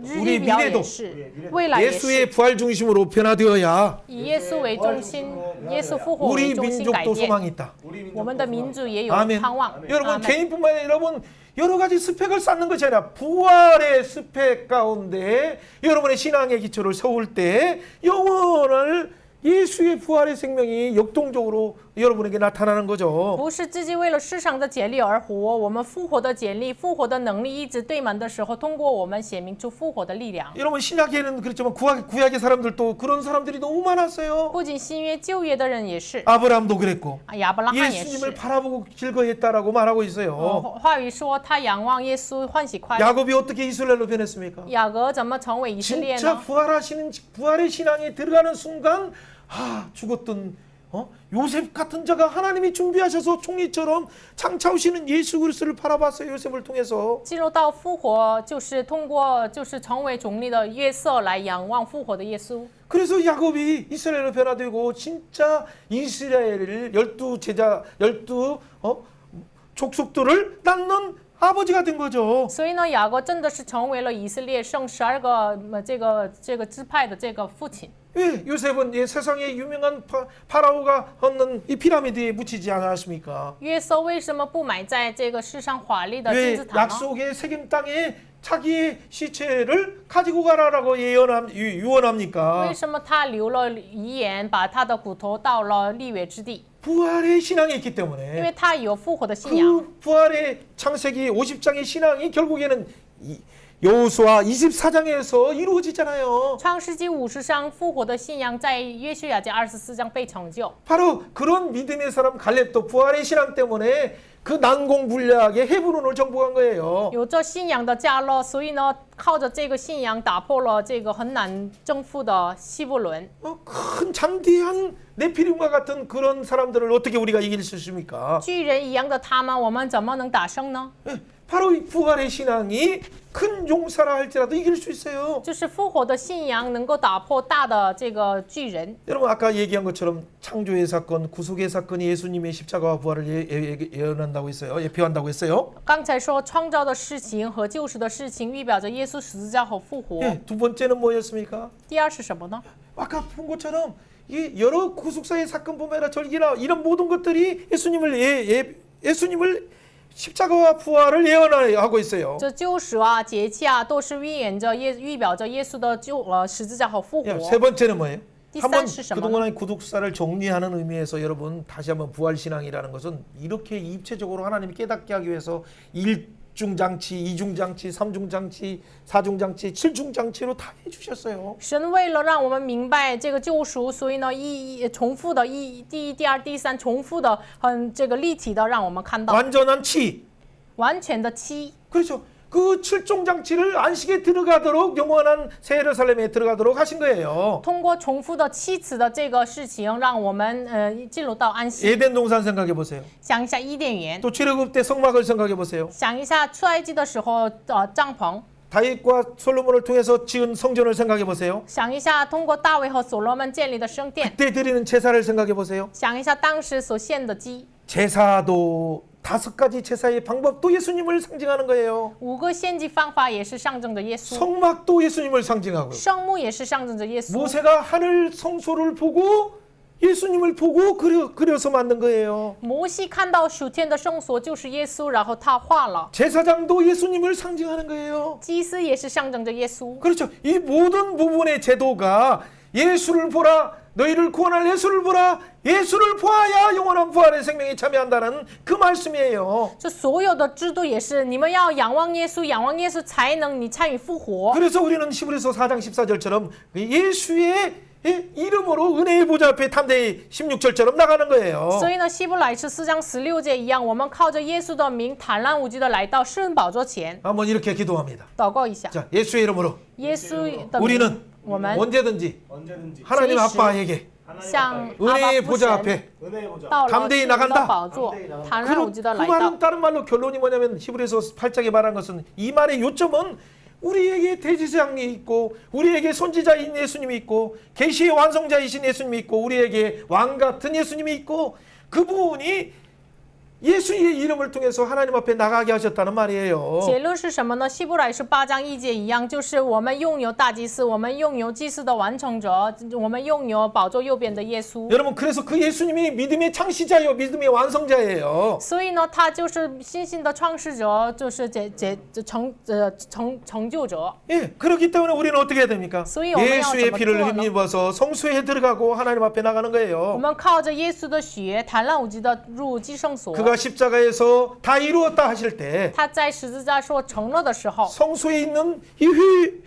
日历表也是，未来也是， 예수의 부활 중심으로 변화되어야 以耶稣为中心，耶稣复活为 우리 中心改 민족도 变， 소망이 있다. 我们的民族也有 아멘. 盼望。 여러분 阿门 개인뿐만 아니라 여러분 여러 가지 스펙을 쌓는 것이 아니라 부활의 스펙 가운데 여러분의 신앙의 기초를 세울 때 영원을 예수의 부활의 생명이 역동적으로 여러분에게 나타나는 거죠. 不是自己为了世上的简历而活，我们复活的简历、复活的能力一直对满的时候，通过我们显明出复活的力量。 여러분 신약에는 그렇지만 구약의 사람들도 그런 사람들이 너무 많았어요. 不仅新约、旧约的人也是， 아브라함도 그랬고 亚伯拉罕也 예수님을 是。 바라보고 즐거워했다라고 말하고 있어요. 话语说他仰望耶稣，欢喜快乐。 야곱이 어떻게 이스라엘로 변했습니까? 雅各怎么成为以色列 진짜 呢？ 부활의 신앙에 들어가는 순간 죽었던 요셉 같은 자가 하나님이 준비하셔서 총리처럼 창차오시는 예수 그리스도를 바라봤어요. 요셉을 통해서. 进入到复活，就是通过成为总理的约瑟来仰望复活的耶稣。 그래서 야곱이 이스라엘로 변화되고 진짜 이스라엘을 12 족속들을 낳는 아버지가 된 거죠. 所以呢，雅各真的是成为了以色列剩12个这个支派的这个父亲。 왜 요셉은 세상에 유명한 파라오가 얻는 이 피라미드에 묻히지 않았습니까? 约瑟为什么不埋在这个世上华丽的 왜 金字塔呢？ 약속의 세겜 땅에 자기의 시체를 가지고 가라라고 유언합니까? 为什么他留了遗言，把他的骨头到了立约之地？ 부활의 신앙이 있기 因 때문에 为他有复活的信仰。 그 부활의 창세기 50장의 신앙이 결국에는 여호수아 24장에서 이루어지잖아요. 创世纪50章复活的信仰在约书亚记24章被成就。 바로 그런 믿음의 사람 갈렙도 부활의 신앙 때문에 그 난공불락의 헤브론을 정복한 거예요. 有这信仰的加勒，所以呢，靠着这个信仰打破了这个很难征服的希伯伦。 큰 장대한 네피림과 같은 그런 사람들을 어떻게 우리가 이길 수 있습니까? 巨人一样的他们，我们怎么能打胜呢？ 바로 이 부활의 신앙이 큰 용사라 할지라도 이길 수 있어요. 就是复活的信仰能够打破大的这个巨人。 여러분 아까 얘기한 것처럼 창조의 사건, 구속의 사건이 예수님의 십자가와 부활을 예언한다고 했어요. 예표한다고 했어요. 刚才说创造的事情和救赎的事情预表着耶稣十字架和复活。 두 번째는 뭐였습니까? 第二是什么呢？ 아까 본 것처럼 이 여러 구속사의 사건뿐만 아니라 절기나 이런 모든 것들이 예수님을 십자가와 부활을 예언하고 있어요. 这救赎啊、节气啊，都是预表着耶稣的十字架和复活。 세 번째는 뭐예요? 한번 第三是什么呢？ 그동안의 구속사를 정리하는 의미에서 여러분 다시 한번 부활신앙이라는 것은 이렇게 입체적으로 하나님이 깨닫게 하기 위해서 1중장치, 2중장치, 3중장치, 4중장치, 7중장치로 다 해주셨어요. 神为了让我们明白这个救赎，所以呢，重复的第一、第二、第三，重复的这个立体的，让我们看到 완전한 치. 完全的七。 그렇죠. 그 7종장치를 안식에 들어가도록 영원한 새 예루살렘에 들어가도록 하신 거예요. 通过重复的七次的这个事情，让我们进入到安息。 에덴 동산 생각해 보세요. 想一下伊甸园， 또 출애굽 때 성막을 생각해 보세요. 想一下出埃及的时候帐篷， 다윗과 솔로몬을 통해서 지은 성전을 생각해 보세요. 想一下通过大卫和所罗门建立的圣殿， 그때 드리는 제사를 생각해 보세요. 想一下当时所献的祭。 제사도 5가지 제사의 방법도 예수님을 상징하는 거예요. 5个献祭方法也是象征着耶稣， 성막도 예수님을 상징하고 圣幕也是象征着耶稣。 모세가 하늘 성소를 보고 예수님을 보고 그려서 만든 거예요. 摩西看到属天的圣所就是耶稣，然后他画了。 제사장도 예수님을 상징하는 거예요. 祭司也是象征着耶稣。 그렇죠. 이 모든 부분의 제도가 예수를 보라, 너희를 구원할 예수를 보라, 예수를 보아야 영원한 부활의 생명에 참여한다는 그 말씀이에요. 这所有的制度也是，你们要仰望耶稣，仰望耶稣才能你参与复活。 그래서 우리는 히브리서 4장 14절처럼 예수의 이름으로 은혜의 보좌 앞에 담대히 16절처럼 나가는 거예요. 所以呢，希伯来是4章16节一样，我们靠着耶稣的名，坦然无惧的来到施恩宝座前， 한번 이렇게 기도합니다. 祷告一下。 자, 예수의 이름으로 耶稣的名， 우리는 我们 언제든지 언제든지 하나님随时 아빠에게 向 하나님 阿巴 은혜의 父 보좌 神 앞에 은혜의 보좌 到了 담대히 施恩的 나간다 宝座，坦然无惧的 그 来到 말은 。 다른 말로 결론이 뭐냐면 히브리서 8장에 말한 것은 이 말의 요점은 우리에게 대제사장이 있고 우리에게 선지자인 예수님이 있고 계시의 완성자이신 예수님이 있고 우리에게 왕 같은 예수님이 있고 그분이 예수의 이름을 통해서 하나님 앞에 나가게 하셨다는 말이에요. 结论是什么呢？希伯来是8章1节一样，就是我们拥有大祭司，我们拥有祭司的完成者，我们拥有宝座右边的耶稣。 여러분 그래서 그 예수님이 믿음의 창시자요 믿음의 완성자예요. 所以呢，他就是信心的创始者，就是成就者。 예, 그렇기 때문에 우리는 어떻게 해야 됩니까? 소위 어머니와 예수의 좀 피를 어떠하나? 힘입어서 성소에 들어가고 하나님 앞에 나가는 我 거예요. 们靠着耶稣的血，坦然无惧的入祭圣所。 그가 십자가에서 다 이루었다 하실 때 他在十字架说成了的时候， 성소에 있는 이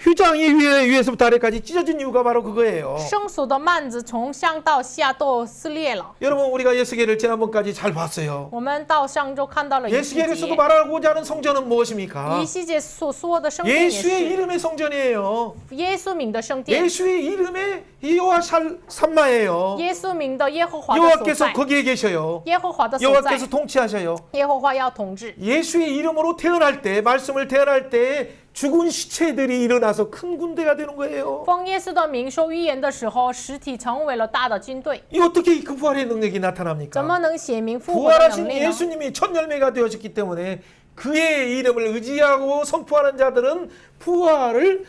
휘장이 위에서부터 아래까지 찢어진 이유가 바로 그거예요. 圣所的幔子从上到下都撕裂了。 여러분 우리가 예수계를 지난번까지 잘 봤어요. 我们到上周看到了以西 예수계에서도 结， 말하고자 하는 성전은 무엇입니까? 以西结所说的圣殿也 예수의 是 이름의 성전이에요. 耶稣名的圣殿， 예수의 이름의 여호와 삼마예요. 耶稣名的耶和华的所 여호와께서 在， 거기에 계셔요. 耶和华的所在 여호와께서 ， 통치하셔요. 耶和华要统治。 예수의 이름으로 태어날 때 말씀을 태어날 때 죽은 시체들이 일어나서 큰 군대가 되는 거예요. 奉耶稣的名说预言的时候，实体成为了大的军队， 이 어떻게 그 부활의 능력이 怎么 나타납니까? 能显明复活的 부활하신 能力呢？ 예수님이 첫 열매가 되어졌기 때문에 그의 이름을 의지하고 선포하는 자들은 부활의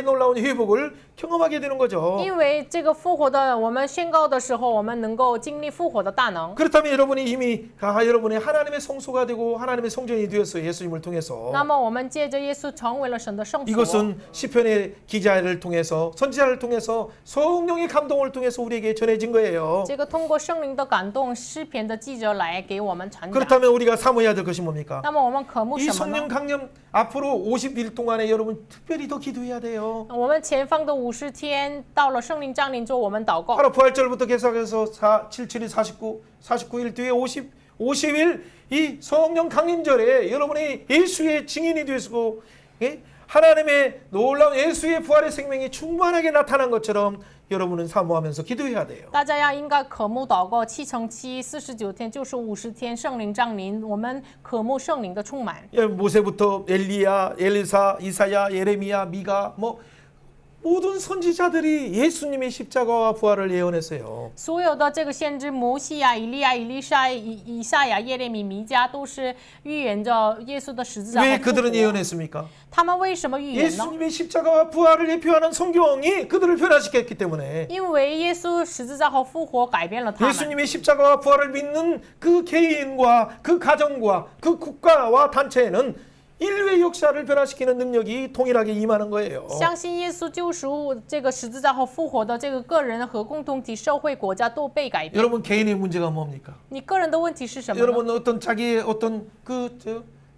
놀라운 회복을 경험하게 되는 거죠. 因为这个复活的，我们宣告的时候，我们能够经历复活的大能。 그렇다면 여러분이 이미 여러분의 하나님의 성소가 되고 하나님의 성전이 되었어요. 예수님을 통해서. 那么我们借着耶稣成为了神的圣所。 이것은 시편의 기자를 통해서 선지자를 통해서 성령의 감동을 통해서 우리에게 전해진 거예요. 这个通过圣灵的感动，诗篇的记者来给我们传讲。 그렇다면 우리가 사모해야 될 것이 뭡니까? 那么我们渴慕 이 什么 성령 呢？ 강림 앞으로 50일 동안에 여러분 특별히 더 기도해야 돼요. 我们前方的50天到了圣灵降临之后，我们祷告。 바로 부활절부터 계속해서 77일 49, 49일 뒤에 50일 이 성령 강림절에 여러분이 예수의 증인이 되시고 예? 하나님의 놀라운 예수의 부활의 생명이 충만하게 나타난 것처럼 여러분은 사모하면서 기도해야 돼요. 大家要应该渴慕祷告7×7，49天就是50天，圣灵降临，我们渴慕圣灵的充满。 모세부터 엘리야, 엘리사, 이사야, 예레미야, 미가 뭐 모든 선지자들이 예수님의 십자가와 부활을 예언했어요. 所有的这个先知摩西呀、以利亚、以利沙、以赛亚、耶利米、弥迦，都是预言着耶稣的十字架 왜 和复 그들은 活。 예언했습니까? 他们为什么预言呢？ 예수님의 십자가와 부활을 예표하는 성경이 그들을 변화시켰기 때문에 因为耶稣十字架和复活改变了他们。 예수님의 십자가와 부활을 믿는 그 개인과 그 가정과 그 국가와 단체에는 인류의 역사를 변화시키는 능력이 동일하게 임하는 거예요. 相信耶稣救赎这个十字架和复活的这个个人和共同体、社会、国家都被改变。 여러분 개인의 문제가 뭡니까? 你个人的问题是什么呢？ 여러분 어떤 자기의 어떤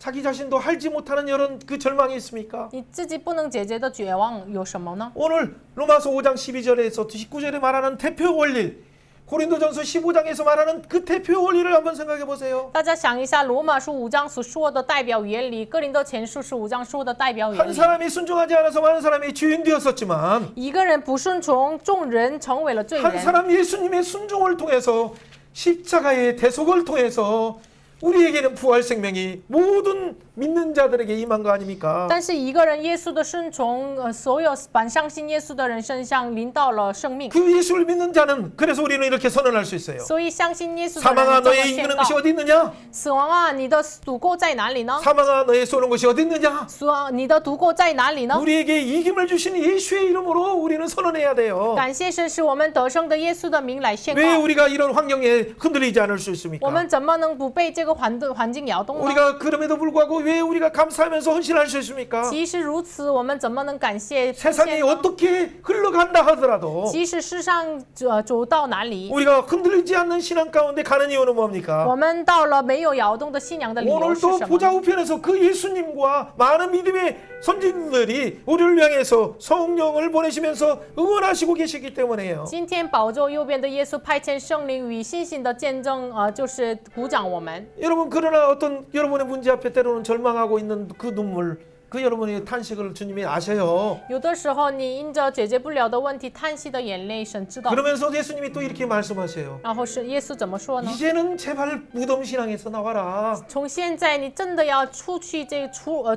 자기 자신도 할지 못하는 이런 그 절망이 있습니까? 你自己不能解决的绝望有什么呢？ 오늘 로마서 5장 12절에서 19절에 말하는 대표 원리, 고린도전서 15장에서 말하는 그 대표 원리를 한번 생각해 보세요. 大家想一下，罗马书5章所说的代表原理，哥林多前书15章说的代表原 한 理。 사람이 순종하지 않아서 많은 사람이 주인 되었었지만 一个人不顺从，众人成为了罪 한 人。 사람 예수님의 순종을 통해서 십자가의 대속을 통해서 우리에게는 부활 생명이 모든 믿는 자들에게 임한 거 아닙니까? 但是一个人耶稣的顺从，所有凡相信耶稣的人身上临到了生命。 그 예수를 믿는 자는 그래서 우리는 이렇게 선언할 수 있어요. 所以相信耶稣的 사망아 人这么 너의 宣 이기는 告 것이 어디 있느냐? 死亡啊，你的赌购在哪里呢？ 사망아 너의 쏘는 것이 어디 있느냐? 死亡，你的赌购在哪里呢？ 우리에게 이김을 주신 예수의 이름으로 우리는 선언해야 돼요. 感谢神，使我们得胜的耶稣的名来宣 왜 告。 우리가 이런 환경에 흔들리지 않을 수 我 있습니까? 们怎么能不被这个环境摇动呢？ 우리가 그럼에도 불구하고 왜 우리가 감사하면서 헌신할 수 있습니까? 即使如此，我们怎么能感谢奉 세상이 献呢？ 어떻게 흘러간다 하더라도 即使世上走到哪里， 우리가 흔들리지 않는 신앙 가운데 가는 이유는 뭡니까? 我们到了没有摇动的信仰的理由是 오늘도 什么 보좌 呢？ 우편에서 그 예수님과 많은 믿음의 선진들이 우리를 향해서 성령을 보내시면서 응원하시고 계시기 때문에요. 今天宝座右边的耶稣派遣圣灵与信心的见证，就是鼓掌我们。 여러분 그러나 어떤 여러분의 문제 앞에 때로는 절망하고 있는 그 눈물, 그 여러분의 탄식을 주님이 아셔요. 有的时候你因着解决不了的问题叹息的眼泪，神知道。 그러면서 예수님이 또 이렇게 말씀하세요. 然后是耶稣怎么说呢？ 이제는 제발 무덤 신앙에서 나와라. 从现在你真的要出去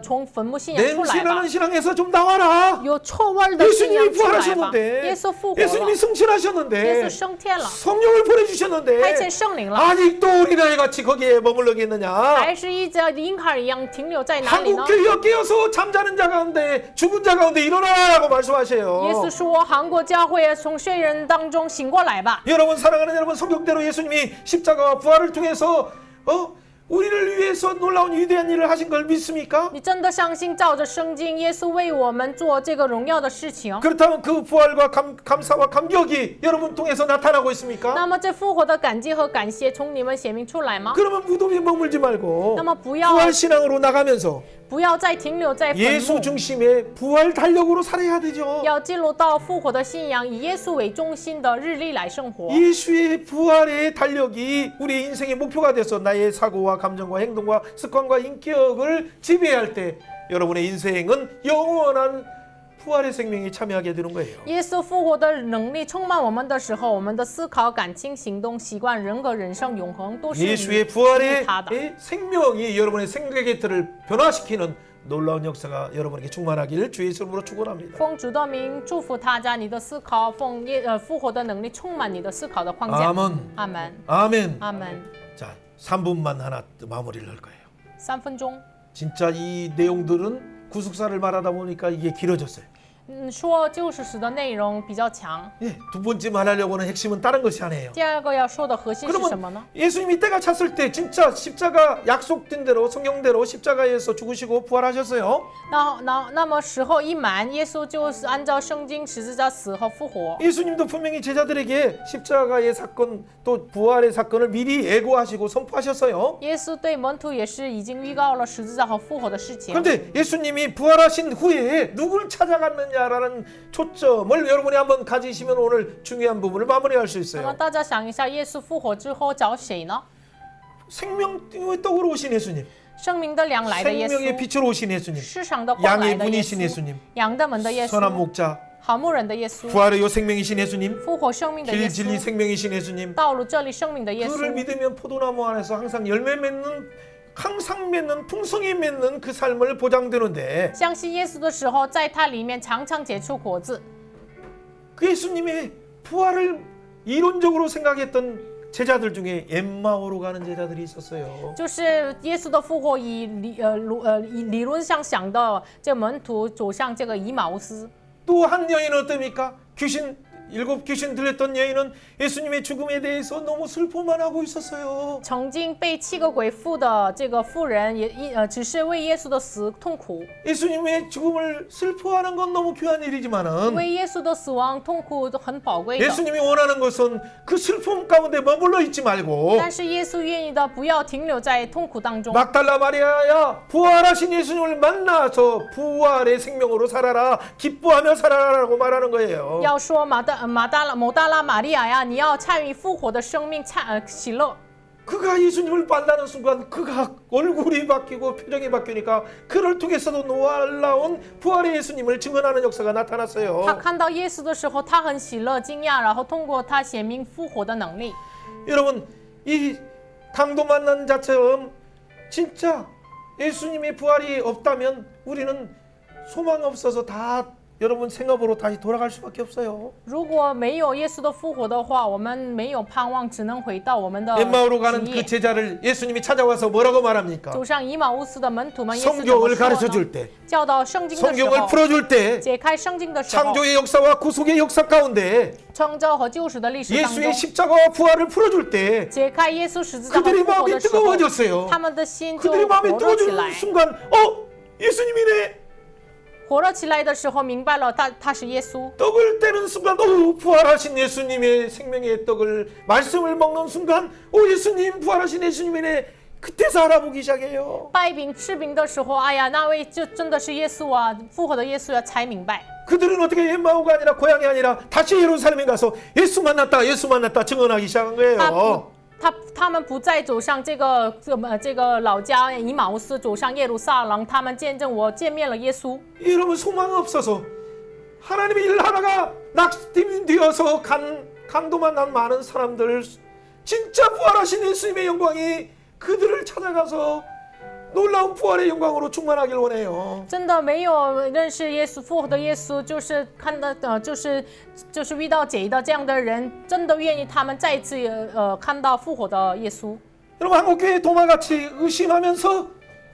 从坟墓信仰出来吧 냄새나는 ， 신앙에서 좀 나와라. 有臭味的信仰 예수님이 出来吧。 부활하셨는데 耶稣复活了， 예수님이 耶 승천하셨는데 稣升天了， 성령을 派 보내주셨는데 遣圣灵了， 아직도 어린아이 같이 거기에 머물러겠느냐? 还是一直婴孩一样停留在哪里呢？ 한국교회가 깨어서 잠자는 자 가운데 죽은 자 가운데 일어나라고 耶稣 말씀하셔요. 说：“韩国教会从睡人当中醒过来吧。 여러분 사랑하는 여러분 성경대로 예수님이 십자가와 부활을 통해서 우리를 위해서 놀라운 위대한 일을 하신 걸 믿습니까? 你真的相信照着圣经，耶稣为我们做这个荣耀的事情？ 그렇다면 그 부활과 감사와 감격이 여러분 통해서 나타나고 있습니까? 那么这复活的感激和感谢从你们显明出来吗？ 그러면 무덤에 머물지 말고 那么不要 부활 신앙으로 나가면서 不要再停留在坟 예수 墓， 중심의 부활 달력으로 살아야 되죠. 要进入到复活的信仰，以耶稣为中心的日历来生活。 예수의 부활의 달력이 우리의 인생의 목표가 돼서 나의 사고와 감정과 행동과 습관과 인격을 지배할 때 여러분의 인생은 영원한 부활의 생명이 참여하게 되는 거예요. 耶稣复活的能力充满我们的时候，我们的思考、感情、行动、习惯、人格、人生、永恒都是 예수의 부활의 他的。 생명이 여러분의 생각의 틀을 변화시키는 놀라운 역사가 여러분에게 충만하기를 주의 이름으로 축원합니다. 奉主的名祝福大家，你的思考复活的能力充满你的思考的框架。 아멘. 阿门， 아멘. 阿门。 자, 3분만 하나 마무리를 할 거예요. 3分钟。 진짜 이 내용들은 구속사를 말하다 보니까 이게 길어졌어요. 说救赎史的内容比较强。 예, 두 번째 말하려고 하는 핵심은 다른 것이 아니에요. 第二个要说的核心是什么 그러면 呢？ 예수님이 때가 찼을 때 진짜 십자가 약속된 대로 성경대로 십자가에서 죽으시고 부활하셨어요. 那么时候一满，耶稣就是按照圣经十字架死和复活。 예수님도 분명히 제자들에게 십자가의 사건 또 부활의 사건을 미리 예고하시고 선포하셨어요. 耶稣对门徒也是已经预告了十字架和复活的事情。 그런데 예수님이 부활하신 후에 누굴 찾아갔느냐라는 초점을 여러분이 한번 가지시면 오늘 중요한 부분을 마무리할 수 那么 있어요. 大家想一下，耶稣复活之后找谁呢？ 생명의 떡으로 오신 예수님, 生命的粮来的耶 생명의 稣， 빛으로 오신 예수님, 世上的光来 양의 的耶 분이신 稣， 예수님, 羊的门的耶 선한 稣， 목자, 好牧人的耶稣， 부활의 요 생명이신 예수님, 复活生命的耶 길 진리 稣， 생명이신 예수님. 道路这里生命的耶 그를 稣。 믿으면 포도나무 안에서 항상 열매 맺는, 항상 맺는, 풍성히 맺는 그 삶을 보장되는데 相信耶稣的时候，在他里面常常结出果子。 그 예수님의 부활을 이론적으로 생각했던 제자들 중에 엠마오로 가는 제자들이 있었어요. 就是耶稣的复活以理论上想的，这门徒走向这个以马乌斯。 또 한 여인은 어떻습니까? 일곱 귀신 들렸던 여인은 예수님의 죽음에 대해서 너무 슬퍼만 하고 있었어요. 曾经被7个鬼附的这个妇人只是为耶稣的死痛苦， 예수님의 죽음을 슬퍼하는 건 너무 귀한 일이지만은 为耶稣的死亡痛苦都很宝贵的。 예수님이 원하는 것은 그 슬픔 가운데 머물러 있지 말고 但是耶稣愿意的不要停留在痛苦当中。 막달라 마리아야 부활하신 예수님을 만나서 부활의 생명으로 살아라 기뻐하며 살아라라고 말하는 거예요. 要说某大拉玛利亚呀，你要参与复活的生命，喜乐。 그가 예수님을 만나는 순간 그가 얼굴이 바뀌고 표정이 바뀌니까 그를 통해서도 놀라운 부활의 예수님을 증언하는 역사가 他 나타났어요. 看到耶稣的时候，他很喜乐、惊讶，然后通过他显明复活的能力。 여러분 이 강도 만난 자처럼 진짜 예수님의 부활이 없다면 우리는 소망 없어서 다 여러분 생업으로 다시 돌아갈 수밖에 없어요. 如果没有耶稣的复活的话，我们没有盼望，只能回到我们的 엠마오로 가는 职 그 业。 제자를 예수님이 찾아와서 뭐라고 말합니까? 走上以马乌斯的门徒们，耶稣怎么 성경을 说 가르쳐 呢？ 줄 때, 教导圣经的时 성경을 候， 풀어줄 때, 解开圣经的时候， 창조의 역사와 구속의 역사 가운데 创造和救赎的历史当中， 예수의 십자가와 부활을 풀어줄 때 解开耶稣十字架和 그들의 复活 마음이 的时候， 뜨거워졌어요. 他们的心就 그들의 마음이 火热起 뜨거워지는 来。 순간 예수님이네. 火热起来的时候，明白了他是耶稣。 떡을 떼는 순간 부활하신 예수님의 생명의 떡을 말씀을 먹는 순간 예수님 부활하신 예수님이네. 그때서 알아보기 시작해요. 掰饼吃饼的时候，哎呀，那位就真的是耶稣啊，复活的耶稣呀，才明白。 그들은 어떻게 엠마오가 아니라 고향이 아니라 다시 예루살렘에 가서 예수 만났다 증언하기 시작한 거예요. 他们不再走上这个老家以马乌斯，走上耶路撒冷，他们见证我见面了耶稣。 여러분 소망 없어서 하나님의 일하다가 낙심되어서 강도 만난 많은 사람들 진짜 부활하신 예수님의 영광이 그들을 찾아가서 놀라운 부활의 영광으로 충만하길 원해요. 真的没有认识耶稣复活的耶稣，就是看到就是遇到贼的这样的人，真的愿意他们再一次看到复活的耶稣。 여러분 한국교회 도마같이 의심하면서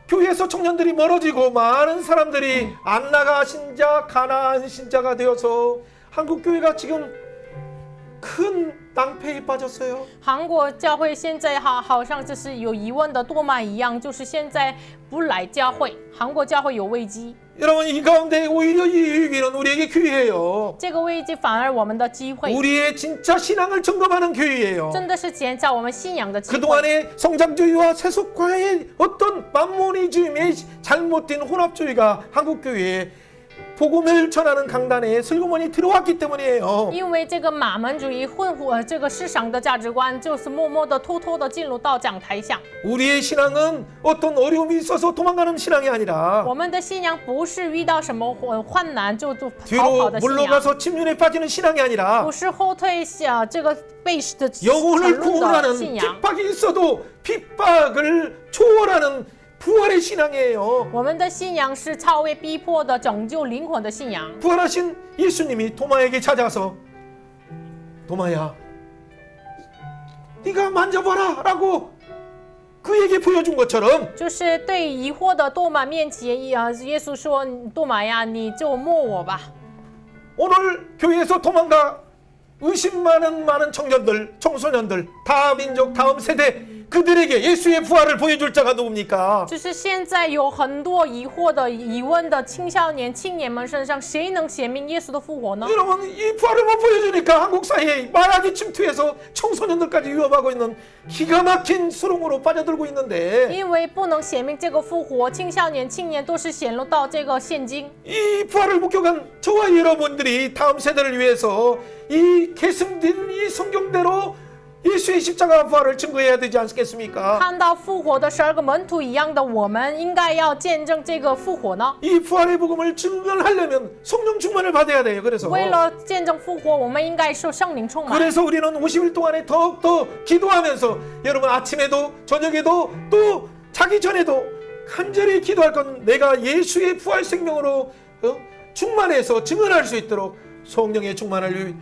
교회에서 청년들이 멀어지고 많은 사람들이 안나가 신자 가나안 신자가 되어서 한국교회가 지금 큰 낭패에 빠졌어요. 韩国教会现在好像就是有疑问的多玛一样，就是现在不来教会，韩国教会有危机。 여러분 이 가운데 오히려 이 위기는 우리에게 기회예요. 这个危机反而我们的机会， 우리의 진짜 신앙을 점검하는 기회예요. 真的是检查我们信仰的机会。 그동안의 성장주의와 세속화의 어떤 만모니즘의 잘못된 혼합주의가 한국교회에 복음을 전하는 강단에 슬그머니 들어왔기 때문이에요. 因为这个马门主义这个市场的价值观，就是默默的、偷偷的进入到讲台上。 우리의 신앙은 어떤 어려움이 있어서 도망가는 신앙이 아니라 我们的信仰不是遇到什么患难就逃跑 뒤로 的信仰， 물러가서 침륜에 빠지는 신앙이 아니라 不是后退这个被的沉 영혼을 沦的 구원하는 信仰。 핍박이 있어도 핍박을 초월하는 부활의 신앙이에요. 我们的信仰是超越逼迫的、拯救灵魂的信仰。 부활하신 예수님이 도마에게 찾아서 도마야 네가 만져봐라 라고 그에게 보여준 것처럼 就是对疑惑的多马面前，耶稣说：“多马呀，你就摸我吧。 오늘 교회에서 도망가 의심 많은 청년들, 청소년들, 다음 민족, 다음 세대 그들에게 예수의 부활을 보여줄 자가 누굽니까? 就是现在有很多疑惑的、疑问的青少年、青年们身上，谁能显明耶稣的复活呢？ 여러분 이 부활을 못 보여주니까 한국 사회에 마약이 침투해서 청소년들까지 위협하고 있는 기가 막힌 수렁으로 빠져들고 있는데 因为不能显明这个复活，青少年、青年都是显露到这个现今。 이 부활을 목격한 저와 여러분들이 다음 세대를 위해서 이 계승된 이 성경대로 예수의 십자가 부활을 증거해야 되지 않겠습니까? 看到复活的12个门徒一样的，我们应该要见证这个复活呢。 이 부활의 복음을 증언하려면 성령 충만을 받아야 돼요. 그래서 为了见证复活，我们应该受圣灵充满。 그래서 우리는 50일 동안에 더욱더 기도하면서 여러분 아침에도 저녁에도 또 자기 전에도 간절히 기도할 건 내가 예수의 부활 생명으로 충만해서 증언할 수 있도록 성령의 충만을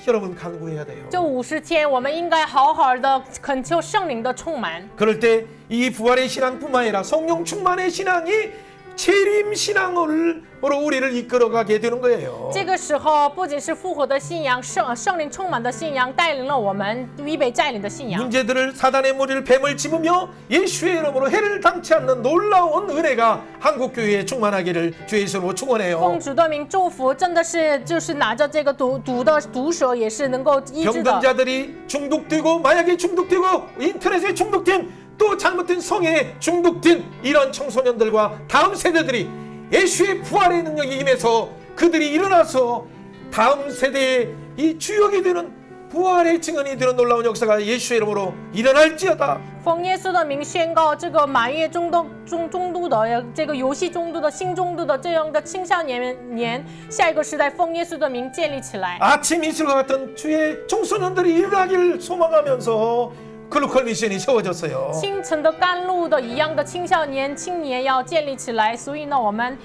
여러분 간구해야 돼요. 这50天，我们应该好好的恳求圣灵的充满。 그럴 때 이 부활의 신앙뿐만 아니라 성령 충만의 신앙이 재림 신앙으로 우리를 이끌어가게 되는 거예요. 这个时候，不仅是复活的信仰，圣灵充满的信仰带领了我们预备占领的信仰。 문제들을 사단의 무리를 뱀을 집으며 예수의 이름으로 해를 당치 않는 놀라운 은혜가 한국 교회에 충만하기를 주의 이름으로 축원해요. 奉主的名祝福，真的是就是拿着这个毒蛇，也是能够医治的。 병든 자들이 중독되고 마약에 중독되고 인터넷에 중독된 또 잘못된 성에 중독된 이런 청소년들과 다음 세대들이 예수의 부활의 능력이 임해서 그들이 일어나서 다음 세대의 이 주역이 되는 부활의 증언이 되는 놀라운 역사가 예수의 이름으로 일어날지어다. 奉耶稣的名宣告，这个满月中度的这个游戏中度的新中度的这样的青少年，下一个时代奉耶稣的名建立起来。 아침 이슬과 같은 주의 청소년들이 일어나길 소망하면서 글로컬 미션이 세워졌어요. 清晨的甘露的一样的青年要建立起来，所以呢，我们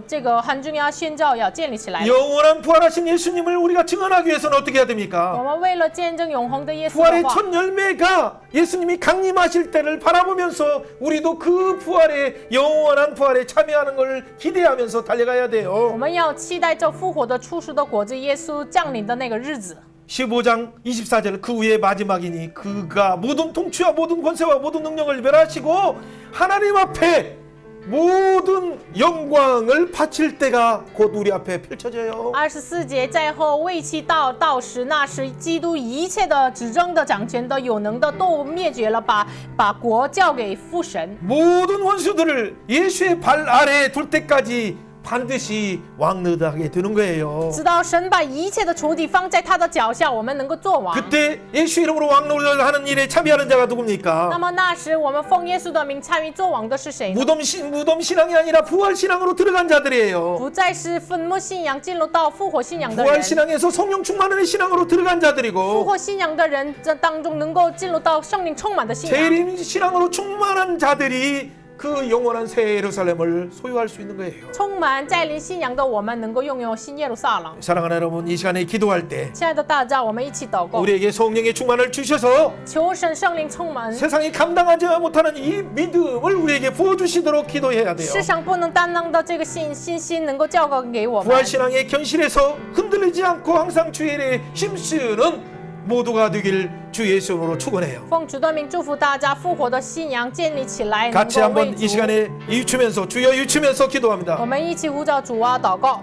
这个汉中要宣教要建立起来。 영원한 부활하신 예수님을 우리가 증언하기 위해서는 어떻게 해야 됩니까? 我们为了见证永恒的耶稣 부활의 的话， 첫 열매가 예수님이 강림하실 때를 바라보면서 우리도 그 부활의 영원한 부활에 참여하는 걸 기대하면서 달려가야 我 돼요. 们要期待这复活的初熟的果子，耶稣降临的那个日子。 15장 24절 그 후에 마지막이니 그가 모든 통치와 모든 권세와 모든 능력을 멸하시고 하나님 앞에 모든 영광을 바칠 때가 곧 우리 앞에 펼쳐져요. 24节在后为期到时，那时基督一切的执政的、掌权的、有能的都灭绝了，把国交给父神。 모든 원수들을 예수의 발 아래에 둘 때까지 반드시 왕노릇하게 되는 거예요. 直到神把一切的仇敌放在他的脚下，我们能够做王。 그때 예수 이름으로 왕노릇을 하는 일에 참여하는 자가 那 누굽니까? 么那时我们奉耶稣的名参与做王的是谁呢？ 무덤 신앙이 아니라 부활 신앙으로 들어간 자들이에요. 不再是坟墓信仰进入到复活信仰的 부활 人。 신앙에서 성령 충만의 신앙으로 들어간 复 자들이고 活信仰的人这当中能够进入到圣灵充满的信仰。 재림 신앙으로 충만한 자들이 그 영원한 새 예루살렘을 소유할 수 있는 거예요. 充满在灵信仰的我们能够拥有新耶路撒冷。 사랑하는 여러분, 이 시간에 기도할 때 亲爱的大家，我们一起祷告， 우리에게 성령의 충만을 주셔서 求神圣灵充满。 세상이 감당하지 못하는 이 믿음을 우리에게 부어주시도록 기도해야 돼요. 世上不能担当的这个信心，能够教导给我们。 부활 신앙의 견실에서 흔들리지 않고 항상 주의 일에 힘쓰는 모두가 되길 주 예수 이름으로 축원해요. 奉主的名祝福大家，复活的信仰建立起来，能 같이 够为 한번 이 主。 시간에 유추면서 주여 유추면서 我 기도합니다. 们一起呼叫主啊，祷告。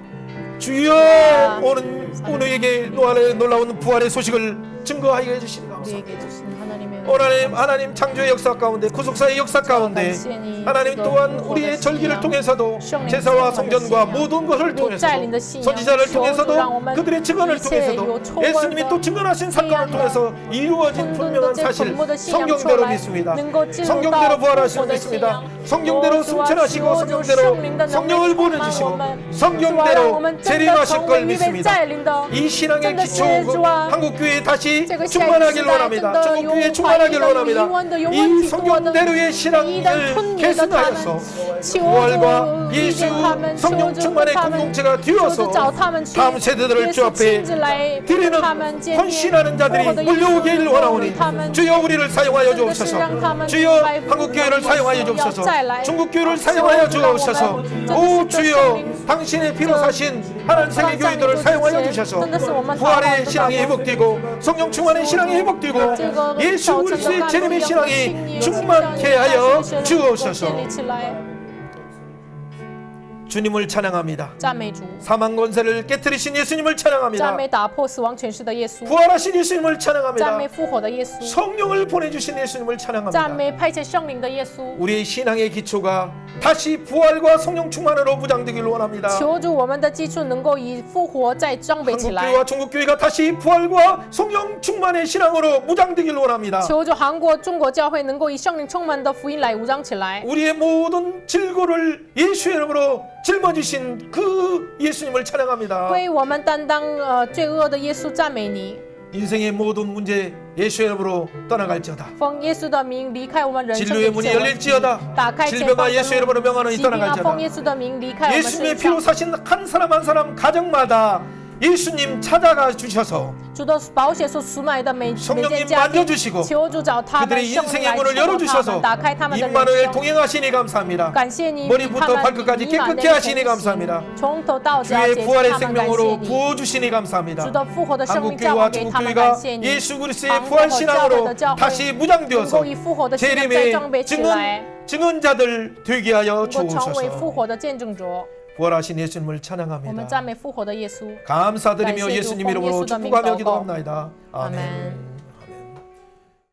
주여 오늘에게 놀라운 부활의 소식을 증거하게 해주시는 가운데 우리에게 주신 하나님의 하나님 창조의 역사 가운데 구속사의 역사 가운데 하나님 또한 우리의 절기를 통해서도 제사와 성전과 모든 것을 통해서 선지자를 통해서도 그들의 증언을 통해서도 예수님이 또 증언하신 사건을 통해서 이루어진 분명한 사실 성경대로 믿습니다. 성경대로 부활하시는 줄 믿습니다. 성경대로 승천하시고 성경대로 성령을 보내주시고 성경대로 재림하실 걸 믿습니다. 이 신앙의 기초 한국교회 다시 충만하길 원합니다. 중국교회 충만하길 원합니다. 이 성경대로의 신앙을 계승하여서 부활과 예수 성령 충만의 공동체가 되어서 다음 세대들을 주 앞에 드리는 헌신하는 자들이 몰려오길 원하오니 주여 우리를 사용하여 주옵소서. 주여 한국교회를 사용하여 주옵소서. 중국교회를 사용하여 주옵소서. 오 주여 당신의 피로 사신 하나님 세계 교회들을 사용하여 주셔서 부활의 신앙이 회복되고 성령 충만의 신앙이 회복되고 예수 그리스도의 재림의 신앙이 충만케 하여 주옵소서. 주님을 찬양합니다. 赞美主， 사망 권세를 깨뜨리신 예수님을 赞 찬양합니다. 美打破死亡权势的耶稣， 부활하신 예수님을 赞 찬양합니다. 美复活的耶稣， 성령을 보내주신 예수님을 赞 찬양합니다. 美派遣圣灵的耶稣。 우리의 신앙의 기초가 다시 부활과 성령 충만으로 무장되기를 원합니다. 求主，我们的基础能够以复活再装备起来。 한국교회와 중국교회가 다시 부활과 성령 충만의 신앙으로 무장되기를 원합니다. 求主，韩国、中国教会能够以圣灵充满的福音来武装起来。 우리의 모든 질고를 예수의 이름으로 짊어지신 그 예수님을 찬양합니다. 为我们担当罪恶的耶稣赞美你， 인생의 모든 문제 예수의 이름으로 떠나갈지어다. 奉耶稣的名离开我们人生的 진료의 一 문이 切问题， 열릴지어다. 打开解放 질병아 的 예수의 이름으로 路， 명하노니 疾病啊， 떠나갈지어다. 奉耶稣的名离开我们 예수님의 身 피로 上。 사신 한 사람 한 사람 가정마다 예수님 찾아가 주셔서 主的宝血所赎买的每间 성령님 家庭， 만져주시고 求主找他们， 그들의 圣灵 인생의 来 문을 触摸他 열어주셔서 们，打开他们的 임마누엘 人生。 동행하시니 감사합니다. 感谢你， 머리부터 与他们 발끝까지 弥满的 깨끗게 하시니 同 감사합니다. 行，从头到脚 주의 洁净 부활의 他们，感谢 생명으로 你。 부어주시니 主 감사합니다. 的复活的生命教 한국교회와 会给他们， 중국교회가 感谢你。 예수 그리스도의 韩国 부활 和教会 신앙으로 的教会 다시 能 무장되어서 够以复活的信仰再 재림의 装备起来， 증언자들 되게 하여 能够成为 주옵소서. 复活的见证者。 부활하신 예수님을 我们 찬양합니다. 赞美复活的耶稣。 감사드리며 感谢主， 예수님 奉耶 이름으로 稣的名 축복하며 祷告。 기도합나이다. 아멘. 아멘.